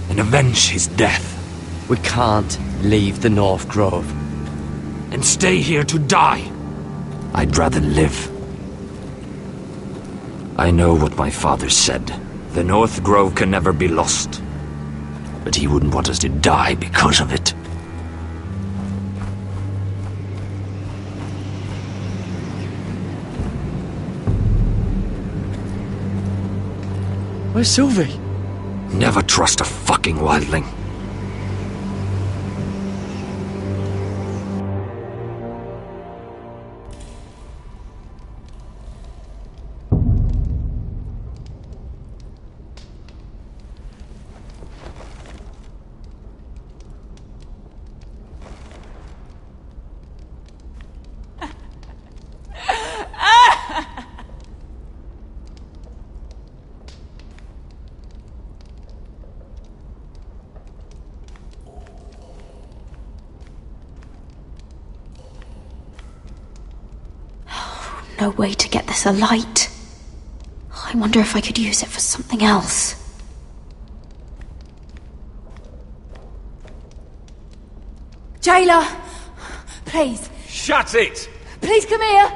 And avenge his death. We can't leave the North Grove. And stay here to die. I'd rather live. I know what my father said. The North Grove can never be lost. But he wouldn't want us to die because of it. Where's Sylvie? Never trust a fucking wildling. no way to get this alight. I wonder if I could use it for something else. Jailer! Please. Shut it! Please come here!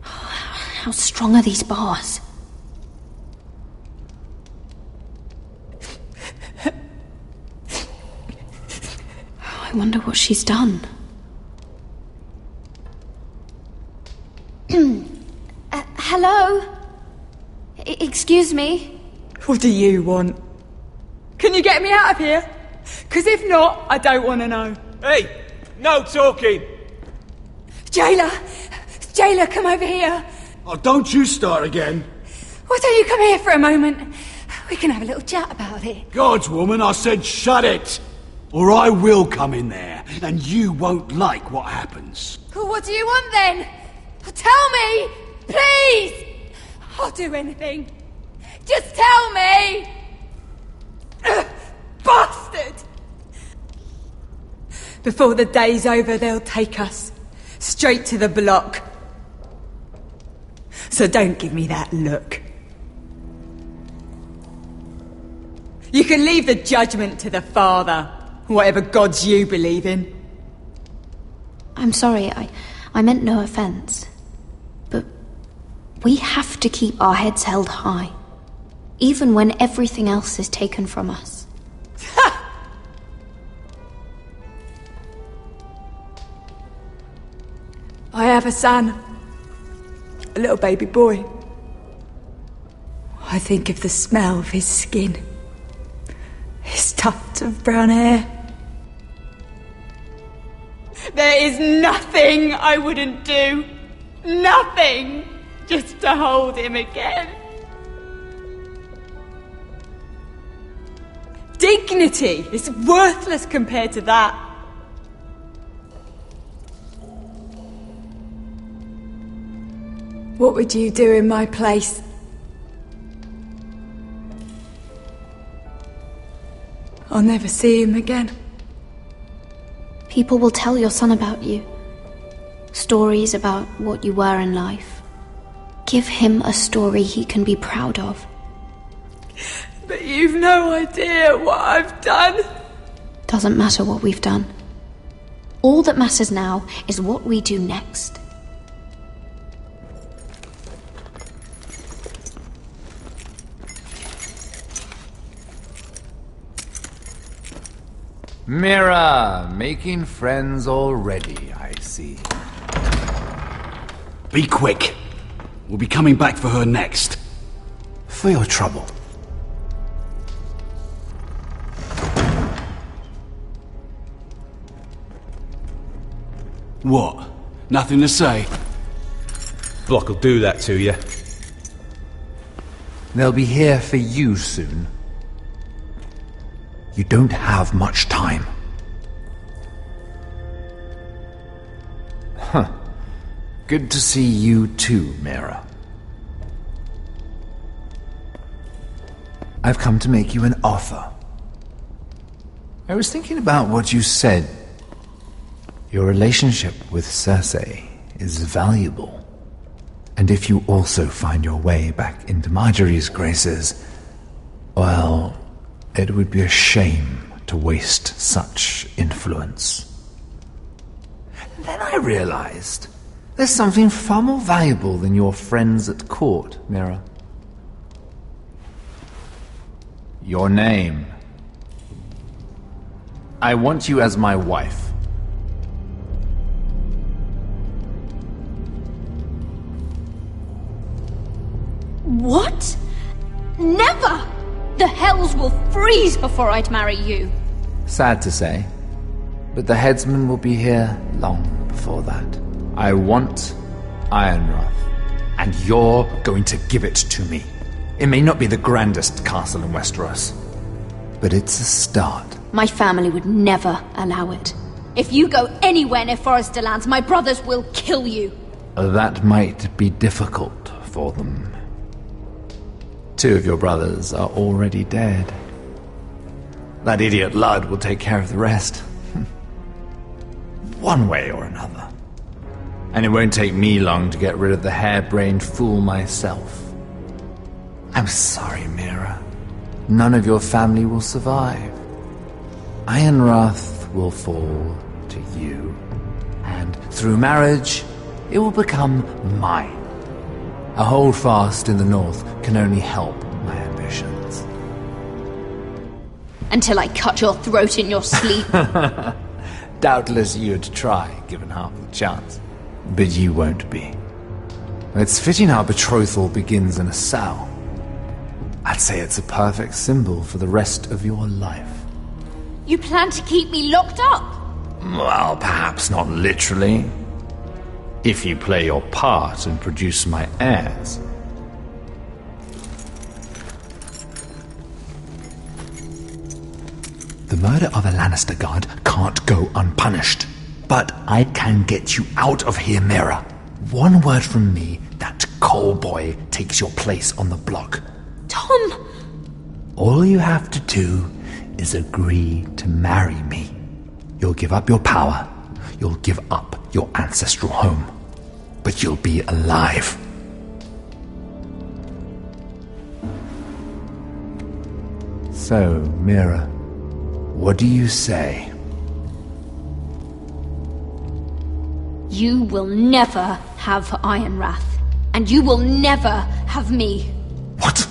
How strong are these bars? I wonder what she's done. Hello? Excuse me? What do you want? Can you get me out of here? Because if not, I don't want to know. Hey! No talking! Jailer! Jailer, come over here! Oh, don't you start again. Why don't you come here for a moment? We can have a little chat about it. God's woman, I said shut it! Or I will come in there, and you won't like what happens. Well, what do you want then? Tell me! Please! I'll do anything. Just tell me! Bastard! Before the day's over, they'll take us straight to the block. So don't give me that look. You can leave the judgment to the Father, whatever gods you believe in. I'm sorry, I meant no offense. But we have to keep our heads held high, even when everything else is taken from us. I have a son. A little baby boy. I think of the smell of his skin. His tuft of brown hair. There is nothing I wouldn't do. Nothing! Just to hold him again. Dignity is worthless compared to that. What would you do in my place? I'll never see him again. People will tell your son about you. Stories about what you were in life. Give him a story he can be proud of. But you've no idea what I've done. Doesn't matter what we've done. All that matters now is what we do next. Mira, making friends already, I see. Be quick. We'll be coming back for her next. For your trouble. What? Nothing to say? Block will do that to you. They'll be here for you soon. You don't have much time. Huh. Good to see you too, Mira. I've come to make you an offer. I was thinking about what you said. Your relationship with Cersei is valuable. And if you also find your way back into Marjorie's graces, well, it would be a shame to waste such influence. And then I realized there's something far more valuable than your friends at court, Mira. Your name. I want you as my wife. What? Never! The hells will freeze before I'd marry you. Sad to say, but the headsman will be here long before that. I want Ironrath, and you're going to give it to me. It may not be the grandest castle in Westeros, but it's a start. My family would never allow it. If you go anywhere near Forrester Lands, my brothers will kill you. That might be difficult for them. 2 of your brothers are already dead. That idiot Ludd will take care of the rest. one way or another. And it won't take me long to get rid of the harebrained fool myself. I'm sorry, Mira. None of your family will survive. Ironrath will fall to you, and through marriage, it will become mine. A holdfast in the north can only help my ambitions. Until I cut your throat in your sleep. Doubtless you'd try, given half the chance. But you won't be. It's fitting our betrothal begins in a cell. I'd say it's a perfect symbol for the rest of your life. You plan to keep me locked up? Well, perhaps not literally. If you play your part and produce my heirs. The murder of a Lannister guard can't go unpunished. But I can get you out of here, Mira. One word from me, that coal boy takes your place on the block. Tom! All you have to do is agree to marry me. You'll give up your power. You'll give up your ancestral home. But you'll be alive. So, Mira, what do you say? You will never have Ironrath. And you will never have me. What?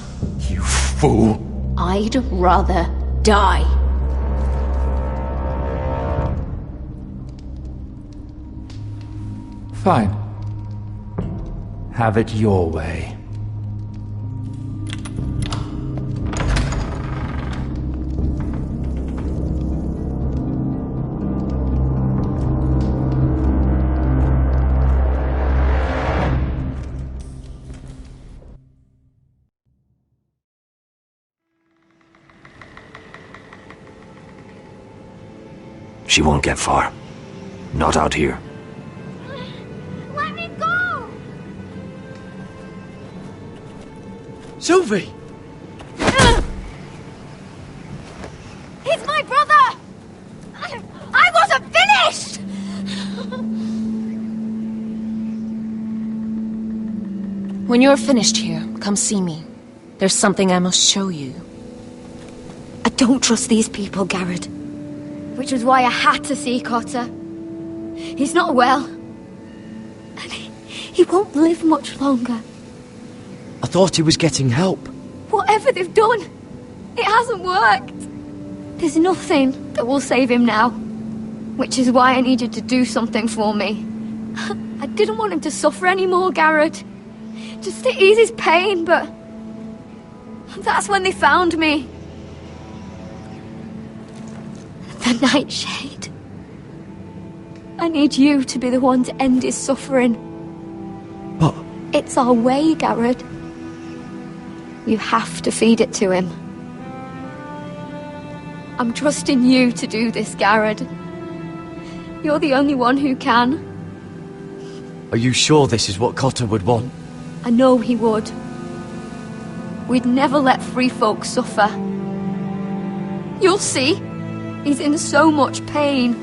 You fool! I'd rather die. Fine. Have it your way. She won't get far. Not out here. Let me go! Sylvie! He's my brother! I wasn't finished! When you're finished here, come see me. There's something I must show you. I don't trust these people, Garrett. Which was why I had to see Cotter. He's not well. And he won't live much longer. I thought he was getting help. Whatever they've done, it hasn't worked. There's nothing that will save him now. Which is why I needed to do something for me. I didn't want him to suffer anymore, Garrett. Just to ease his pain, but... that's when they found me. The Nightshade. I need you to be the one to end his suffering. But... it's our way, Garrett. You have to feed it to him. I'm trusting you to do this, Garrett. You're the only one who can. Are you sure this is what Cotter would want? I know he would. We'd never let free folk suffer. You'll see. He's in so much pain.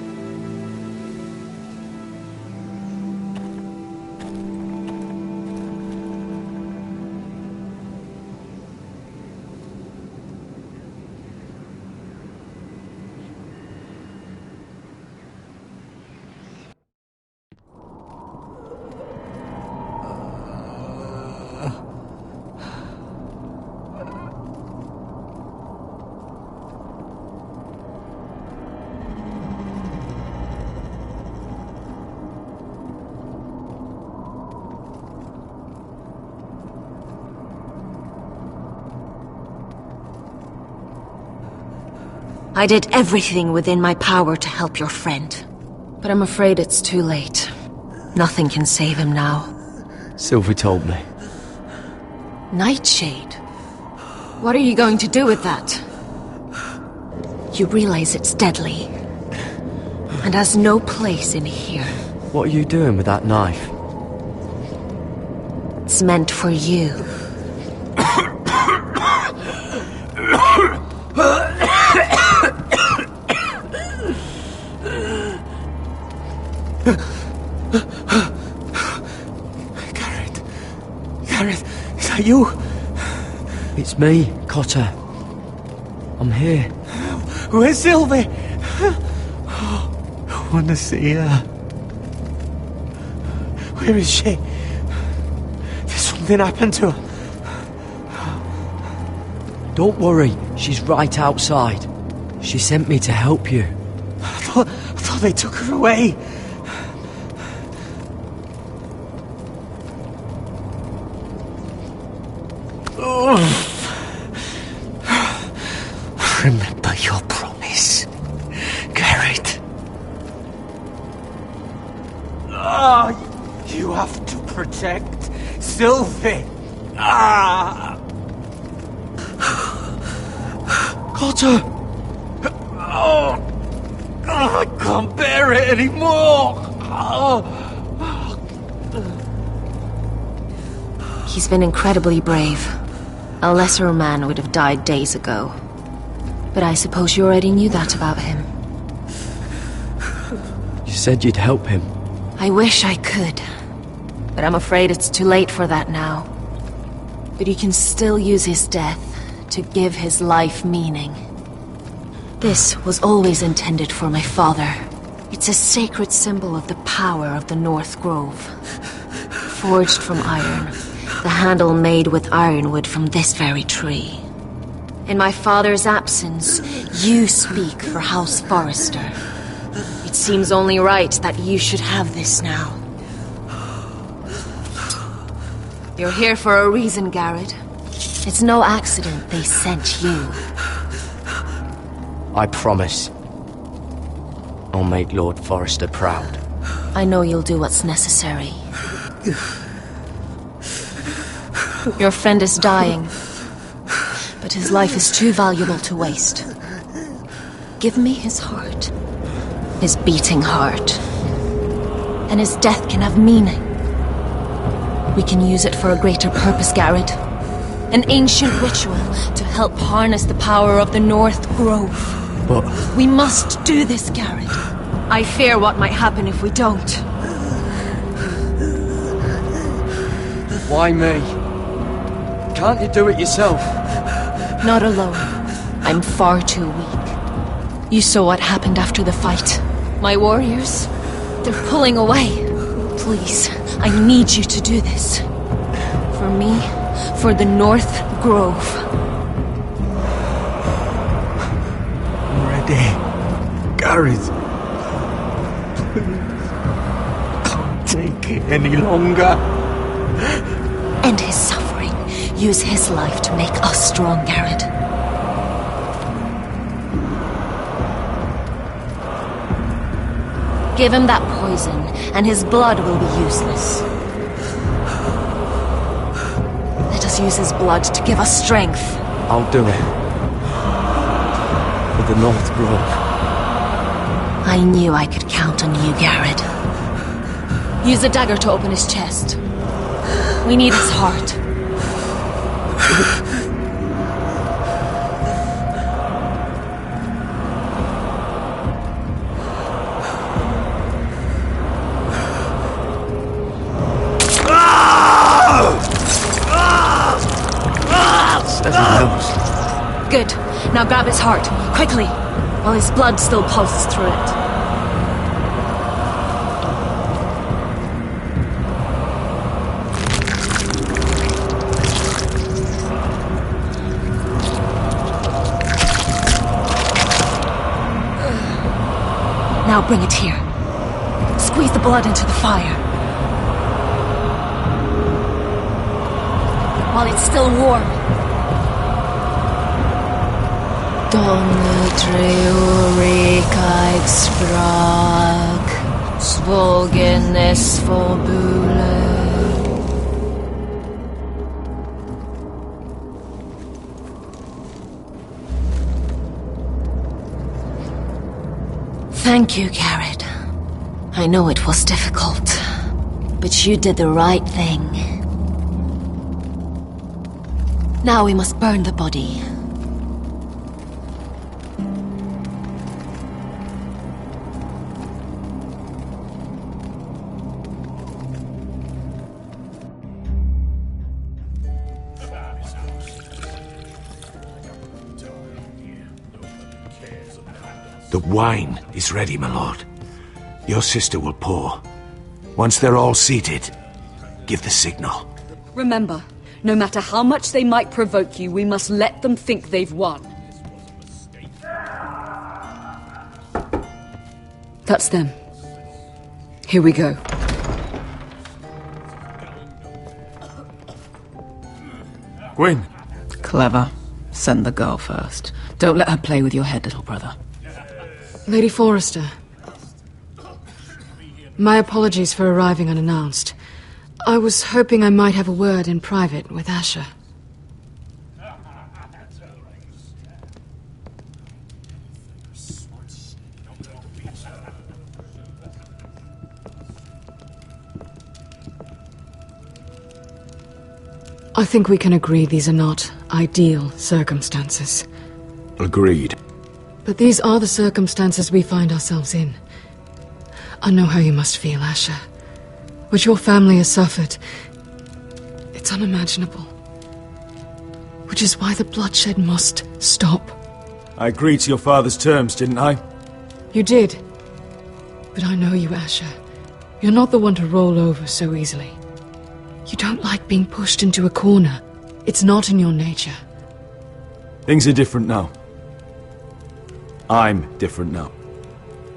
I did everything within my power to help your friend. But I'm afraid it's too late. Nothing can save him now. Sylvie told me. Nightshade? What are you going to do with that? You realize it's deadly. And has no place in here. What are you doing with that knife? It's meant for you. Gareth, is that you? It's me, Cotter. I'm here. Where's Sylvie? I want to see her. Where is she? Did something happen to her? Don't worry, she's right outside. She sent me to help you. I thought they took her away. Remember your promise, Garrett. You have to protect Sylvie. Cotter! I can't bear it anymore. He's been incredibly brave. A lesser man would have died days ago. But I suppose you already knew that about him. You said you'd help him. I wish I could. But I'm afraid it's too late for that now. But you can still use his death to give his life meaning. This was always intended for my father. It's a sacred symbol of the power of the North Grove. Forged from iron, the handle made with ironwood from this very tree. In my father's absence, you speak for House Forrester. It seems only right that you should have this now. You're here for a reason, Garrett. It's no accident they sent you. I promise. I'll make Lord Forrester proud. I know you'll do what's necessary. Your friend is dying, but his life is too valuable to waste. Give me his heart. His beating heart. And his death can have meaning. We can use it for a greater purpose, Garrett. An ancient ritual to help harness the power of the North Grove. But... we must do this, Garrett. I fear what might happen if we don't. Why me? Can't you do it yourself? Not alone. I'm far too weak. You saw what happened after the fight. My warriors, they're pulling away. Please, I need you to do this. For me, for the North Grove. I'm ready. Gareth. Can't take it any longer. End his suffering. Use his life to make us strong, Garrett. Give him that poison, and his blood will be useless. Let us use his blood to give us strength. I'll do it. For the North Grove. I knew I could count on you, Garrett. Use the dagger to open his chest. We need his heart. Good. Now grab his heart, quickly, while his blood still pulses through it. Now bring it here. Squeeze the blood into the fire. While it's still warm. Donne treurikaig sprak, svogenes forbule. Thank you, Garrett. I know it was difficult, but you did the right thing. Now we must burn the body. The wine is ready, my lord. Your sister will pour. Once they're all seated, give the signal. Remember, no matter how much they might provoke you, we must let them think they've won. That's them. Here we go. Gwyn. Clever. Send the girl first. Don't let her play with your head, little brother. Lady Forrester. My apologies for arriving unannounced. I was hoping I might have a word in private with Asher. I think we can agree these are not ideal circumstances. Agreed. But these are the circumstances we find ourselves in. I know how you must feel, Asher. What your family has suffered, it's unimaginable. Which is why the bloodshed must stop. I agreed to your father's terms, didn't I? You did. But I know you, Asher. You're not the one to roll over so easily. You don't like being pushed into a corner. It's not in your nature. Things are different now. I'm different now.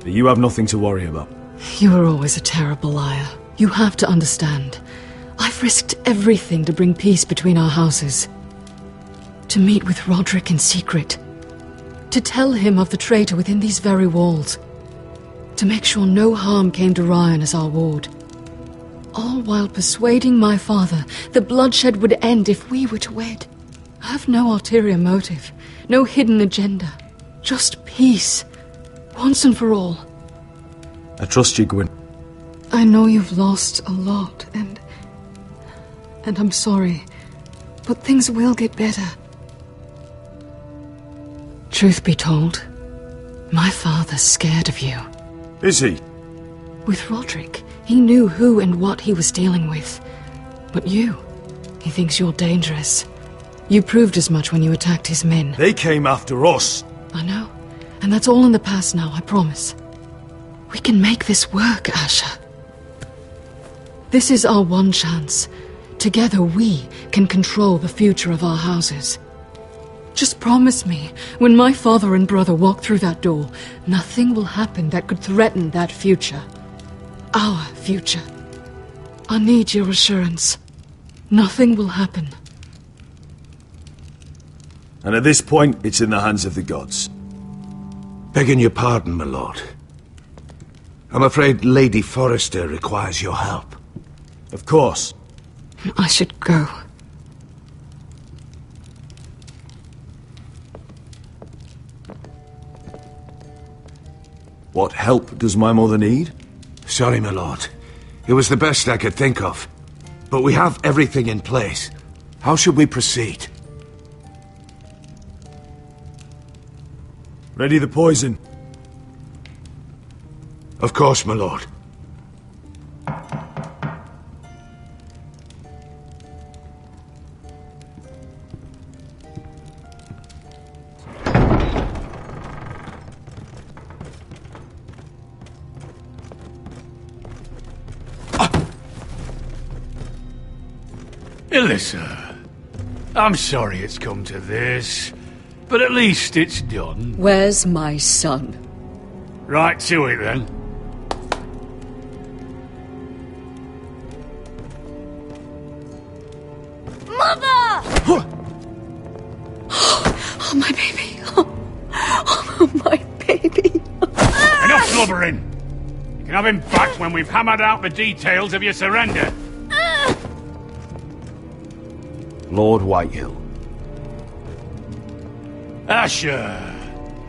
But you have nothing to worry about. You were always a terrible liar. You have to understand. I've risked everything to bring peace between our houses. To meet with Roderick in secret. To tell him of the traitor within these very walls. To make sure no harm came to Ryan as our ward. All while persuading my father the bloodshed would end if we were to wed. I have no ulterior motive, no hidden agenda. Just peace, once and for all. I trust you, Gwyn. I know you've lost a lot, and I'm sorry, but things will get better. Truth be told, my father's scared of you. Is he? With Roderick, he knew who and what he was dealing with. But you, he thinks you're dangerous. You proved as much when you attacked his men. They came after us. I know, and that's all in the past now, I promise. We can make this work, Asher. This is our one chance. Together we can control the future of our houses. Just promise me, when my father and brother walk through that door, nothing will happen that could threaten that future. Our future. I need your assurance. Nothing will happen. And at this point, it's in the hands of the gods. Begging your pardon, my lord. I'm afraid Lady Forrester requires your help. Of course. I should go. What help does my mother need? Sorry, my lord. It was the best I could think of. But we have everything in place. How should we proceed? Ready the poison? Of course, my lord. Alyssa, I'm sorry it's come to this, but at least it's done. Where's my son? Right to it, then. Mother! Oh, my baby. Oh, my baby. Enough blubbering! You can have him back when we've hammered out the details of your surrender. Lord Whitehill. Asher.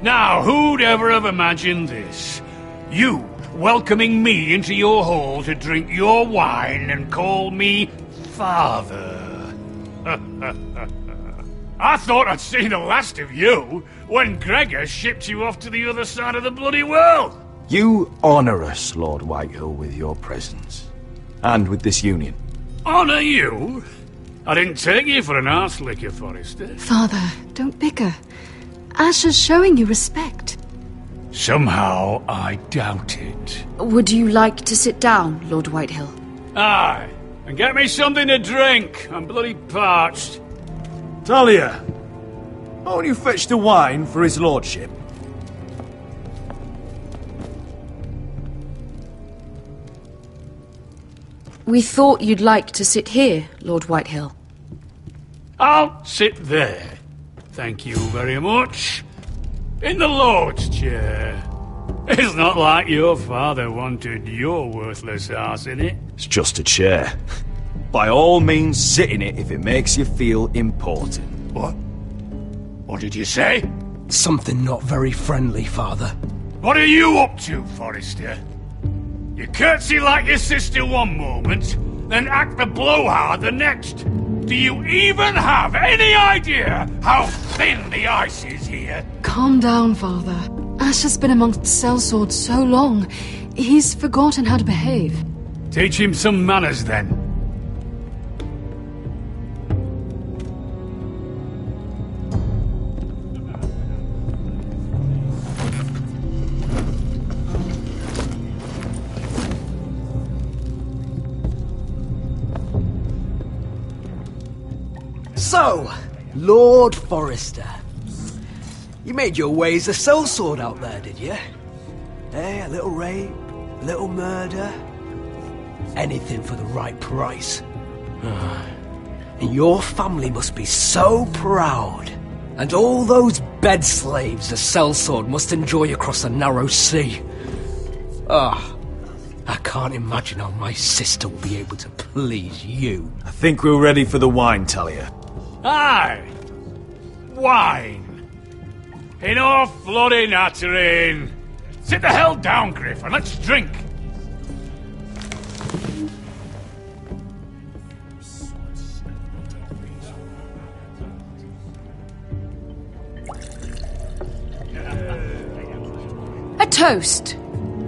Now, who'd ever have imagined this? You welcoming me into your hall to drink your wine and call me father. I thought I'd seen the last of you when Gregor shipped you off to the other side of the bloody world. You honour us, Lord Whitehill, with your presence. And with this union. Honour you? I didn't take you for an arse licker, Forrester. Father, don't bicker. Asher's showing you respect. Somehow I doubt it. Would you like to sit down, Lord Whitehill? Aye, and get me something to drink. I'm bloody parched. Talia, won't you fetch the wine for his lordship? We thought you'd like to sit here, Lord Whitehill. I'll sit there. Thank you very much. In the Lord's chair. It's not like your father wanted your worthless ass in it. It's just a chair. By all means, sit in it if it makes you feel important. What? What did you say? Something not very friendly, Father. What are you up to, Forrester? You curtsy like your sister one moment, then act the blowhard the next. Do you even have any idea how thin the ice is here? Calm down, Father. Ash has been amongst sellswords so long, he's forgotten how to behave. Teach him some manners, then. So, Lord Forrester, you made your way as a sellsword out there, did you? Eh, a little rape, a little murder, anything for the right price. And your family must be so proud. And all those bed slaves a sellsword must enjoy across the narrow sea. I can't imagine how my sister will be able to please you. I think we're ready for the wine, Talia. Aye! Wine! Enough bloody nattering! Sit the hell down, Griff, and let's drink! A toast.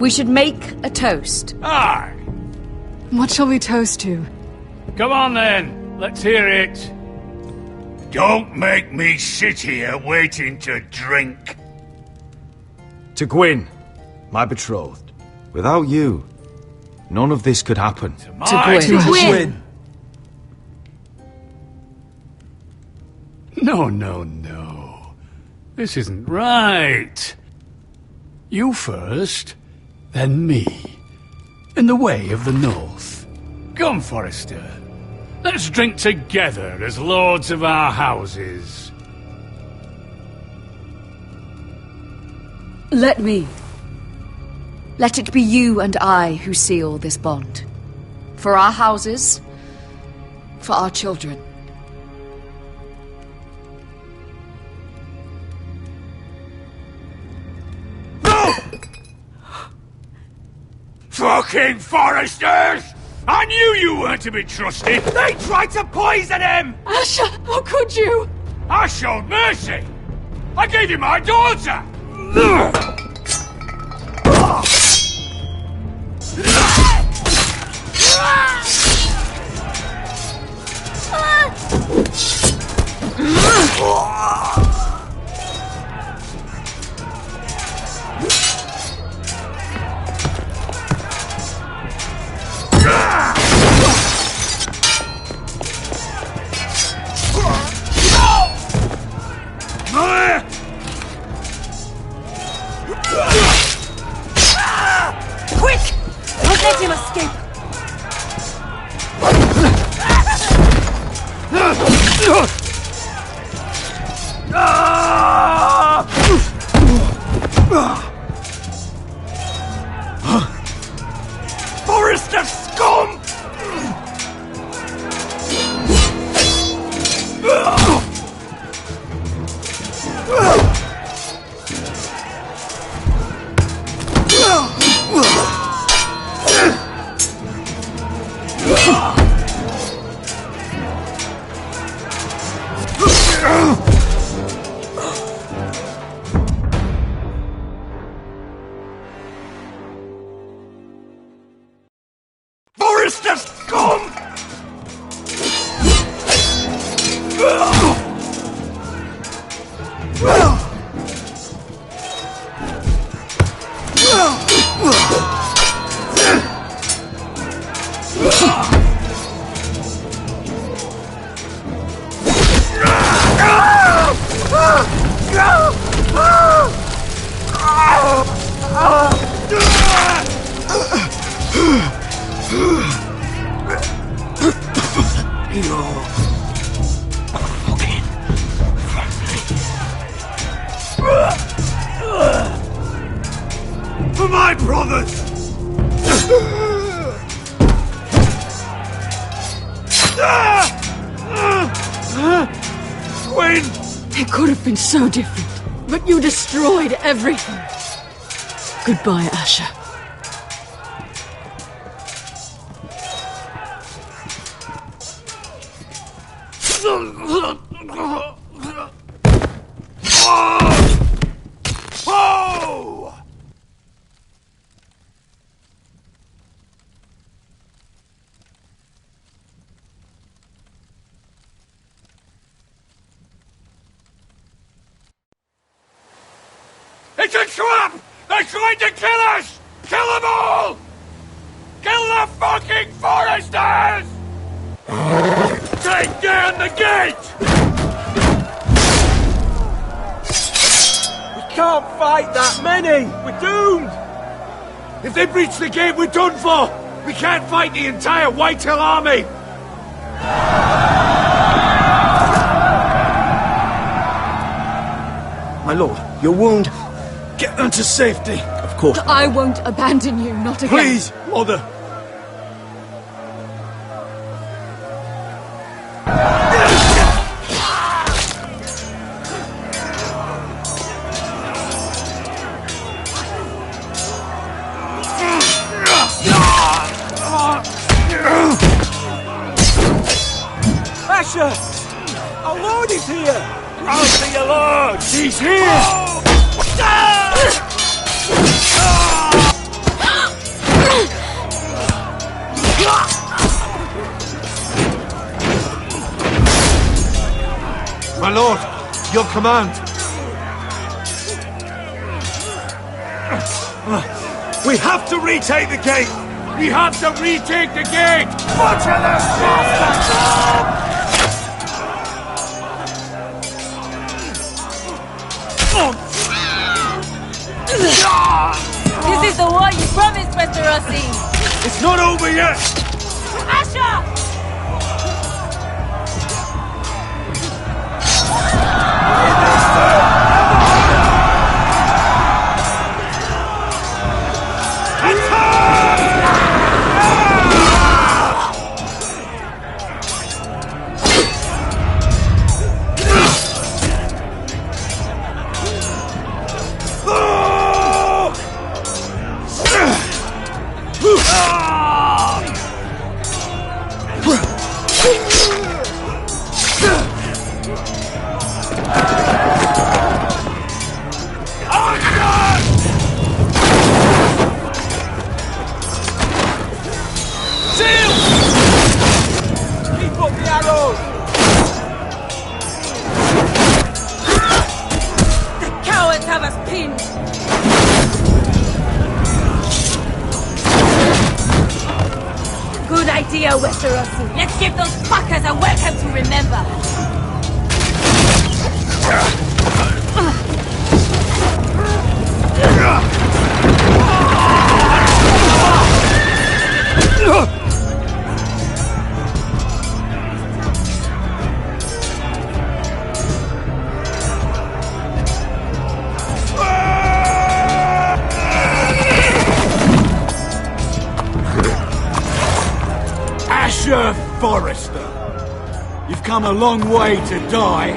We should make a toast. Aye! What shall we toast to? Come on then, let's hear it. Don't make me sit here waiting to drink. To Gwyn, my betrothed. Without you, none of this could happen. To Gwyn. No. This isn't right. You first, then me. In the way of the North. Come, Forrester. Let's drink together as lords of our houses. Let me. Let it be you and I who seal this bond. For our houses, for our children. No! Fucking Forresters! I knew you weren't to be trusted! They tried to poison him! Asher, how could you? I showed mercy! I gave you my daughter! Quick! Don't let him escape! Forrester scum! Forrester scum! For my brothers! Queen! It could have been so different, but you destroyed everything. Goodbye, Asher. Oh! It's a trap! They're trying to kill us! Kill them all! Kill the fucking foresters! Take down the gate! We can't fight that many! We're doomed! If they breach the gate, we're done for! We can't fight the entire Whitehill army! My lord, your wound. Get them to safety. Of course. I won't abandon you, not again. Please, mother! Asher! Our lord is here! I'll see your lord! He's here! My lord, your command. We have to retake the gate! We have to retake the gate! Butcher the bastards! This is the war you promised, Mr. Rossi! It's not over yet! Asher! Westerosi. Let's give those fuckers a welcome to remember. Asher Forrester, you've come a long way to die.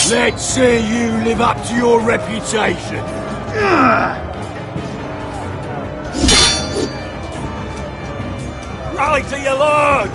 Let's see you live up to your reputation. Rally to your lord!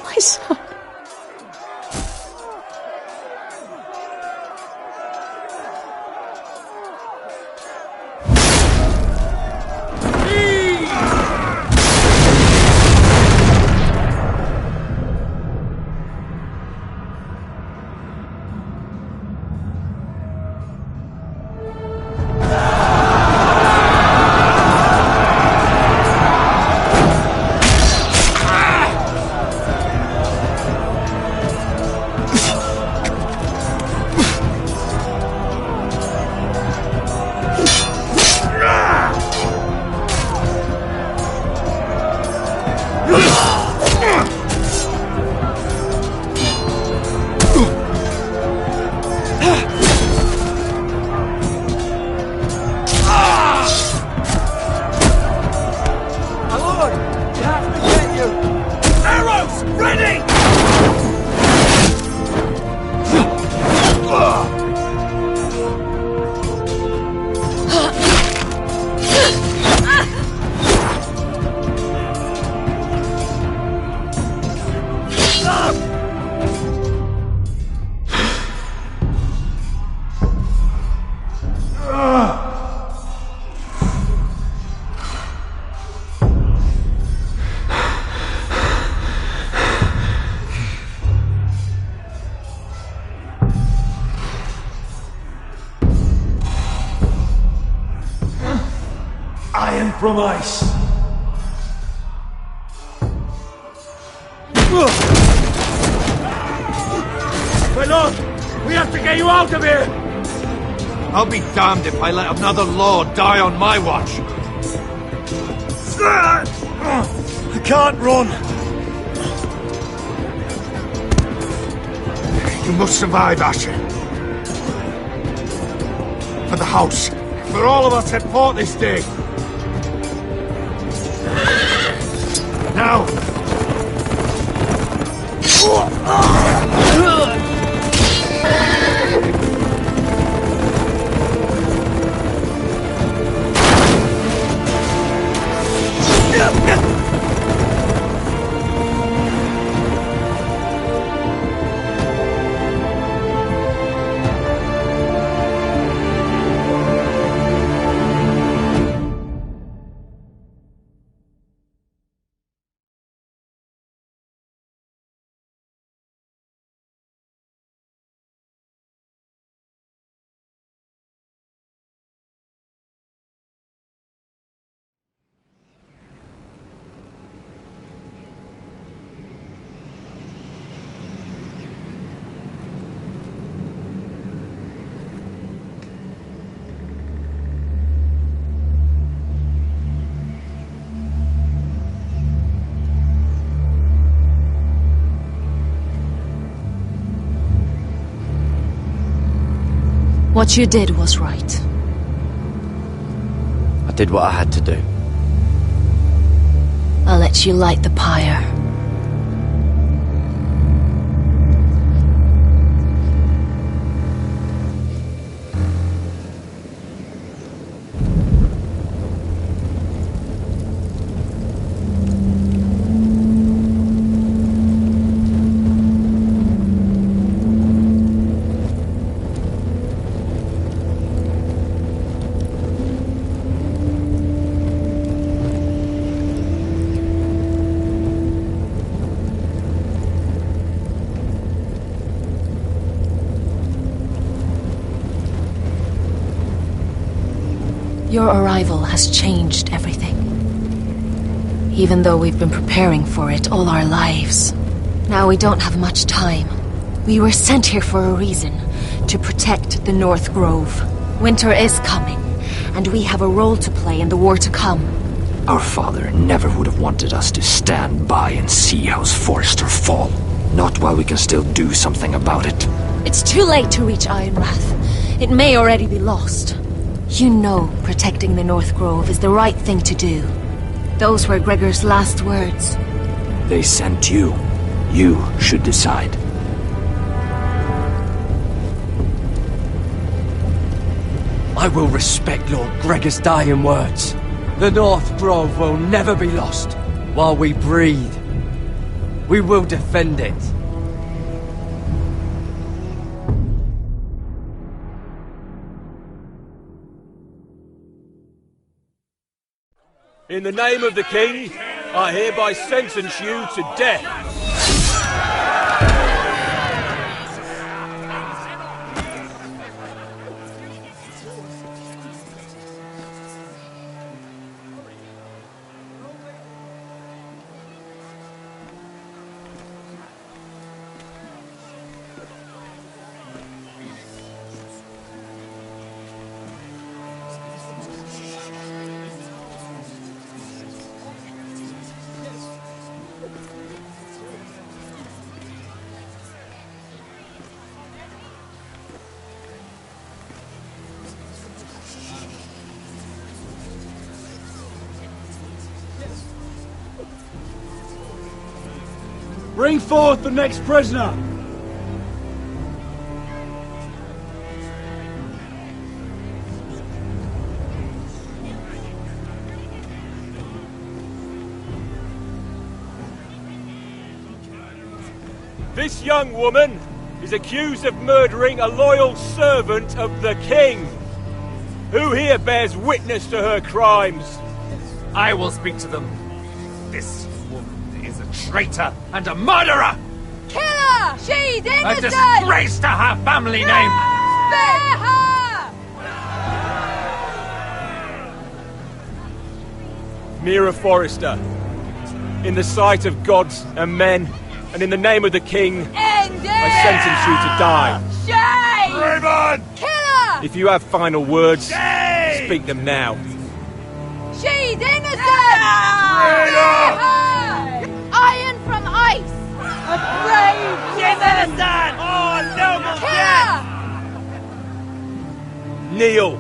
My son. Iron from ice. My lord, we have to get you out of here! I'll be damned if I let another lord die on my watch. I can't run. You must survive, Asher. For the house. For all of us at fought this day. Now! What you did was right. I did what I had to do. I'll let you light the pyre. Your arrival has changed everything. Even though we've been preparing for it all our lives. Now we don't have much time. We were sent here for a reason. To protect the North Grove. Winter is coming, and we have a role to play in the war to come. Our father never would have wanted us to stand by and see House Forrester fall. Not while we can still do something about it. It's too late to reach Ironrath. It may already be lost. You know protecting the North Grove is the right thing to do. Those were Gregor's last words. They sent you. You should decide. I will respect Lord Gregor's dying words. The North Grove will never be lost. While we breathe, we will defend it. In the name of the King, I hereby sentence you to death. Bring forth the next prisoner! This young woman is accused of murdering a loyal servant of the King. Who here bears witness to her crimes? I will speak to them. This woman is a traitor and a murderer! Kill her! She's innocent! A disgrace to her family name! Spare her! Mira Forrester, in the sight of gods and men, and in the name of the King, I sentence you to die. Shame! Raymond! Kill her! If you have final words, speak them now. She's innocent! Spare her! Iron from ice! A brave She's innocent! Oh, noble death! Kneel.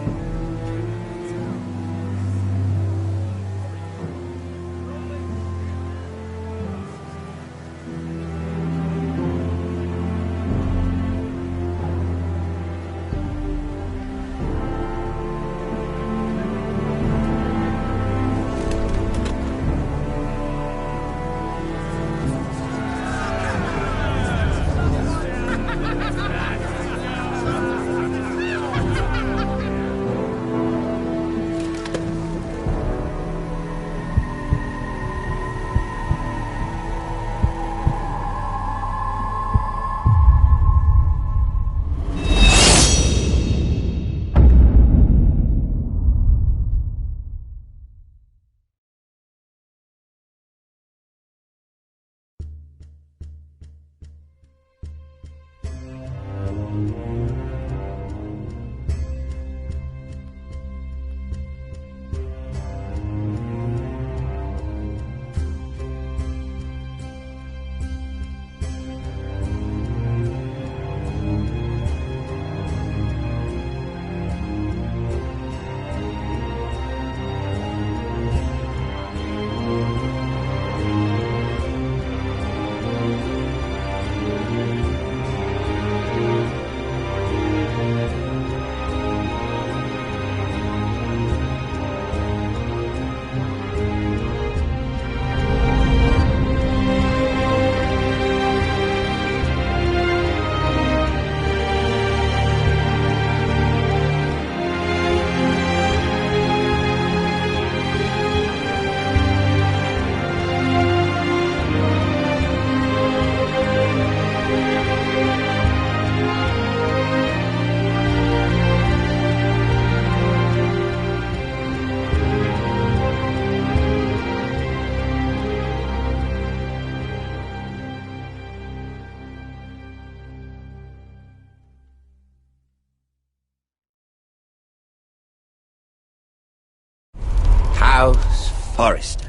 House Forrester.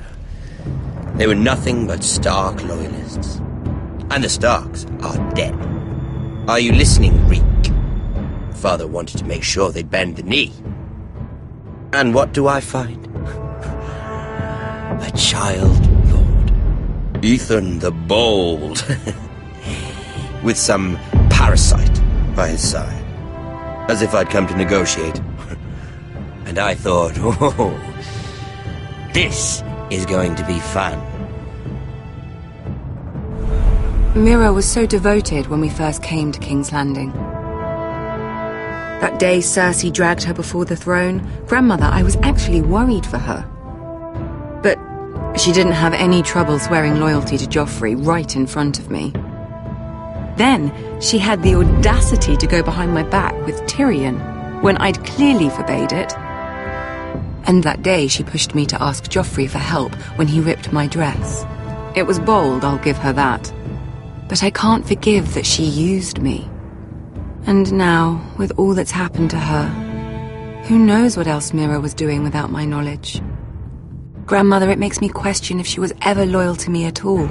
They were nothing but Stark loyalists. And the Starks are dead. Are you listening, Reek? Father wanted to make sure they'd bend the knee. And what do I find? A child lord. Ethan the Bold. With some parasite by his side. As if I'd come to negotiate. And I thought, oh, this is going to be fun. Mira was so devoted when we first came to King's Landing. That day Cersei dragged her before the throne, Grandmother, I was actually worried for her. But she didn't have any trouble swearing loyalty to Joffrey right in front of me. Then she had the audacity to go behind my back with Tyrion, when I'd clearly forbade it. And that day she pushed me to ask Joffrey for help when he ripped my dress. It was bold, I'll give her that. But I can't forgive that she used me. And now, with all that's happened to her, who knows what else Mira was doing without my knowledge? Grandmother, it makes me question if she was ever loyal to me at all.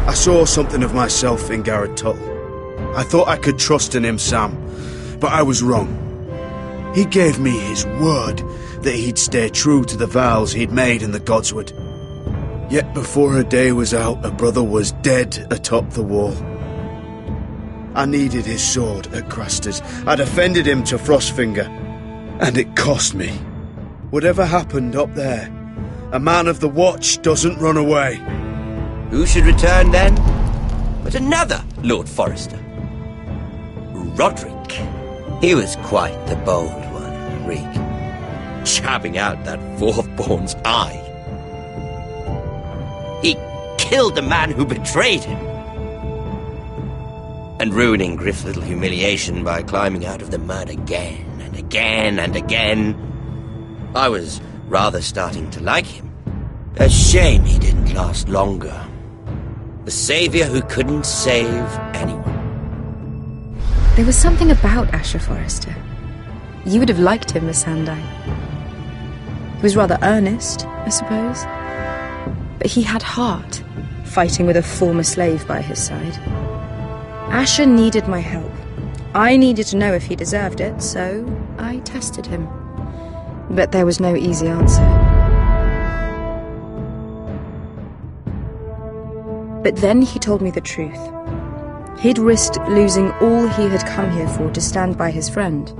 I saw something of myself in Garrett Tuttle. I thought I could trust in him, Sam, but I was wrong. He gave me his word that he'd stay true to the vows he'd made in the Godswood. Yet before a day was out, a brother was dead atop the wall. I needed his sword at Craster's. I defended him to Frostfinger, and it cost me. Whatever happened up there, a man of the Watch doesn't run away. Who should return then? But another Lord Forrester. Roderick. He was quite the bold one, Reek. Jabbing out that fourth-born's eye. He killed the man who betrayed him. And ruining Griff's little humiliation by climbing out of the mud again and again and again. I was rather starting to like him. A shame he didn't last longer. The savior who couldn't save anyone. There was something about Asher Forrester. You would have liked him, Miss Sandine. He was rather earnest, I suppose. But he had heart, fighting with a former slave by his side. Asher needed my help. I needed to know if he deserved it, so I tested him. But there was no easy answer. But then he told me the truth. He'd risked losing all he had come here for to stand by his friend,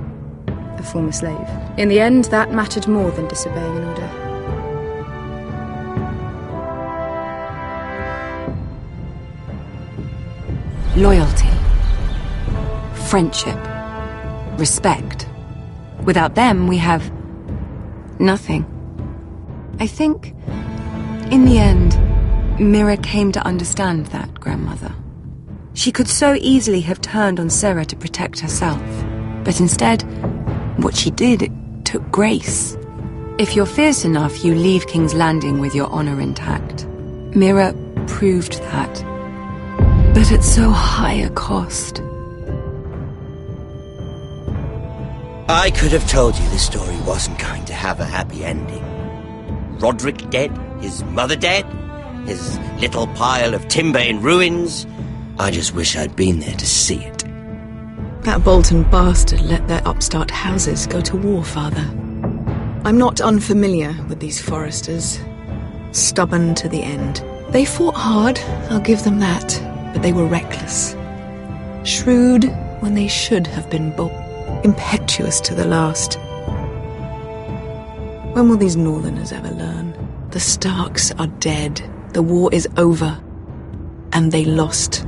a former slave. In the end, that mattered more than disobeying an order. Loyalty. Friendship. Respect. Without them, we have nothing. I think, in the end, Mira came to understand that, Grandmother. She could so easily have turned on Sarah to protect herself. But instead, what she did, it took grace. If you're fierce enough, you leave King's Landing with your honor intact. Mira proved that. But at so high a cost. I could have told you this story wasn't going to have a happy ending. Roderick dead, his mother dead, his little pile of timber in ruins. I just wish I'd been there to see it. That Bolton bastard let their upstart houses go to war, Father. I'm not unfamiliar with these Forresters. Stubborn to the end. They fought hard, I'll give them that, but they were reckless. Shrewd when they should have been bold. Impetuous to the last. When will these Northerners ever learn? The Starks are dead. The war is over. And they lost.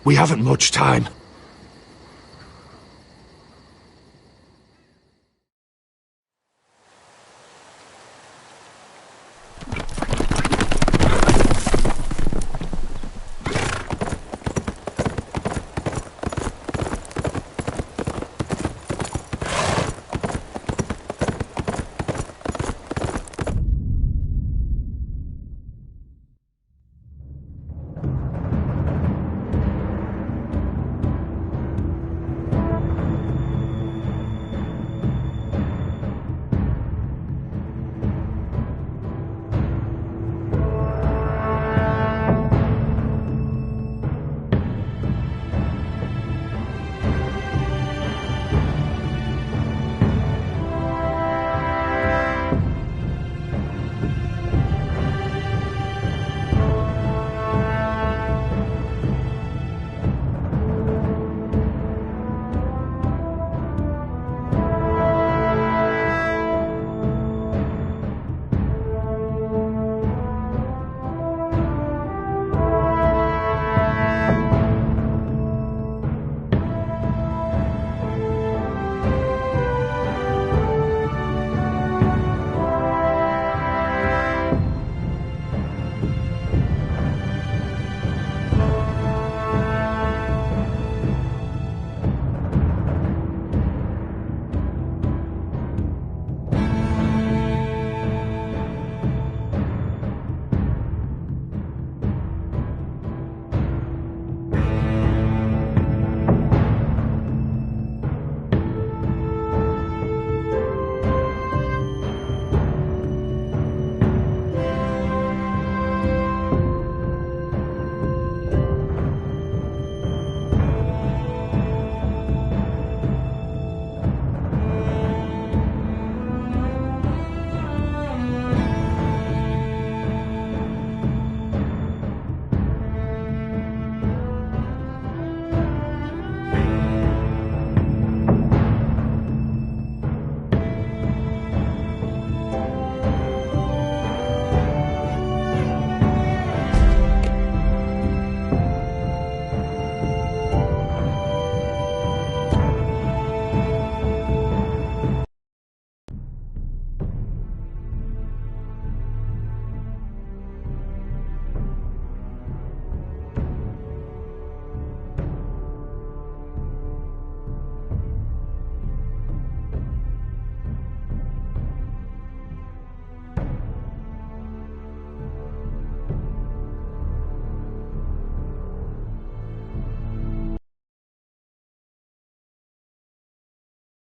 We haven't much time.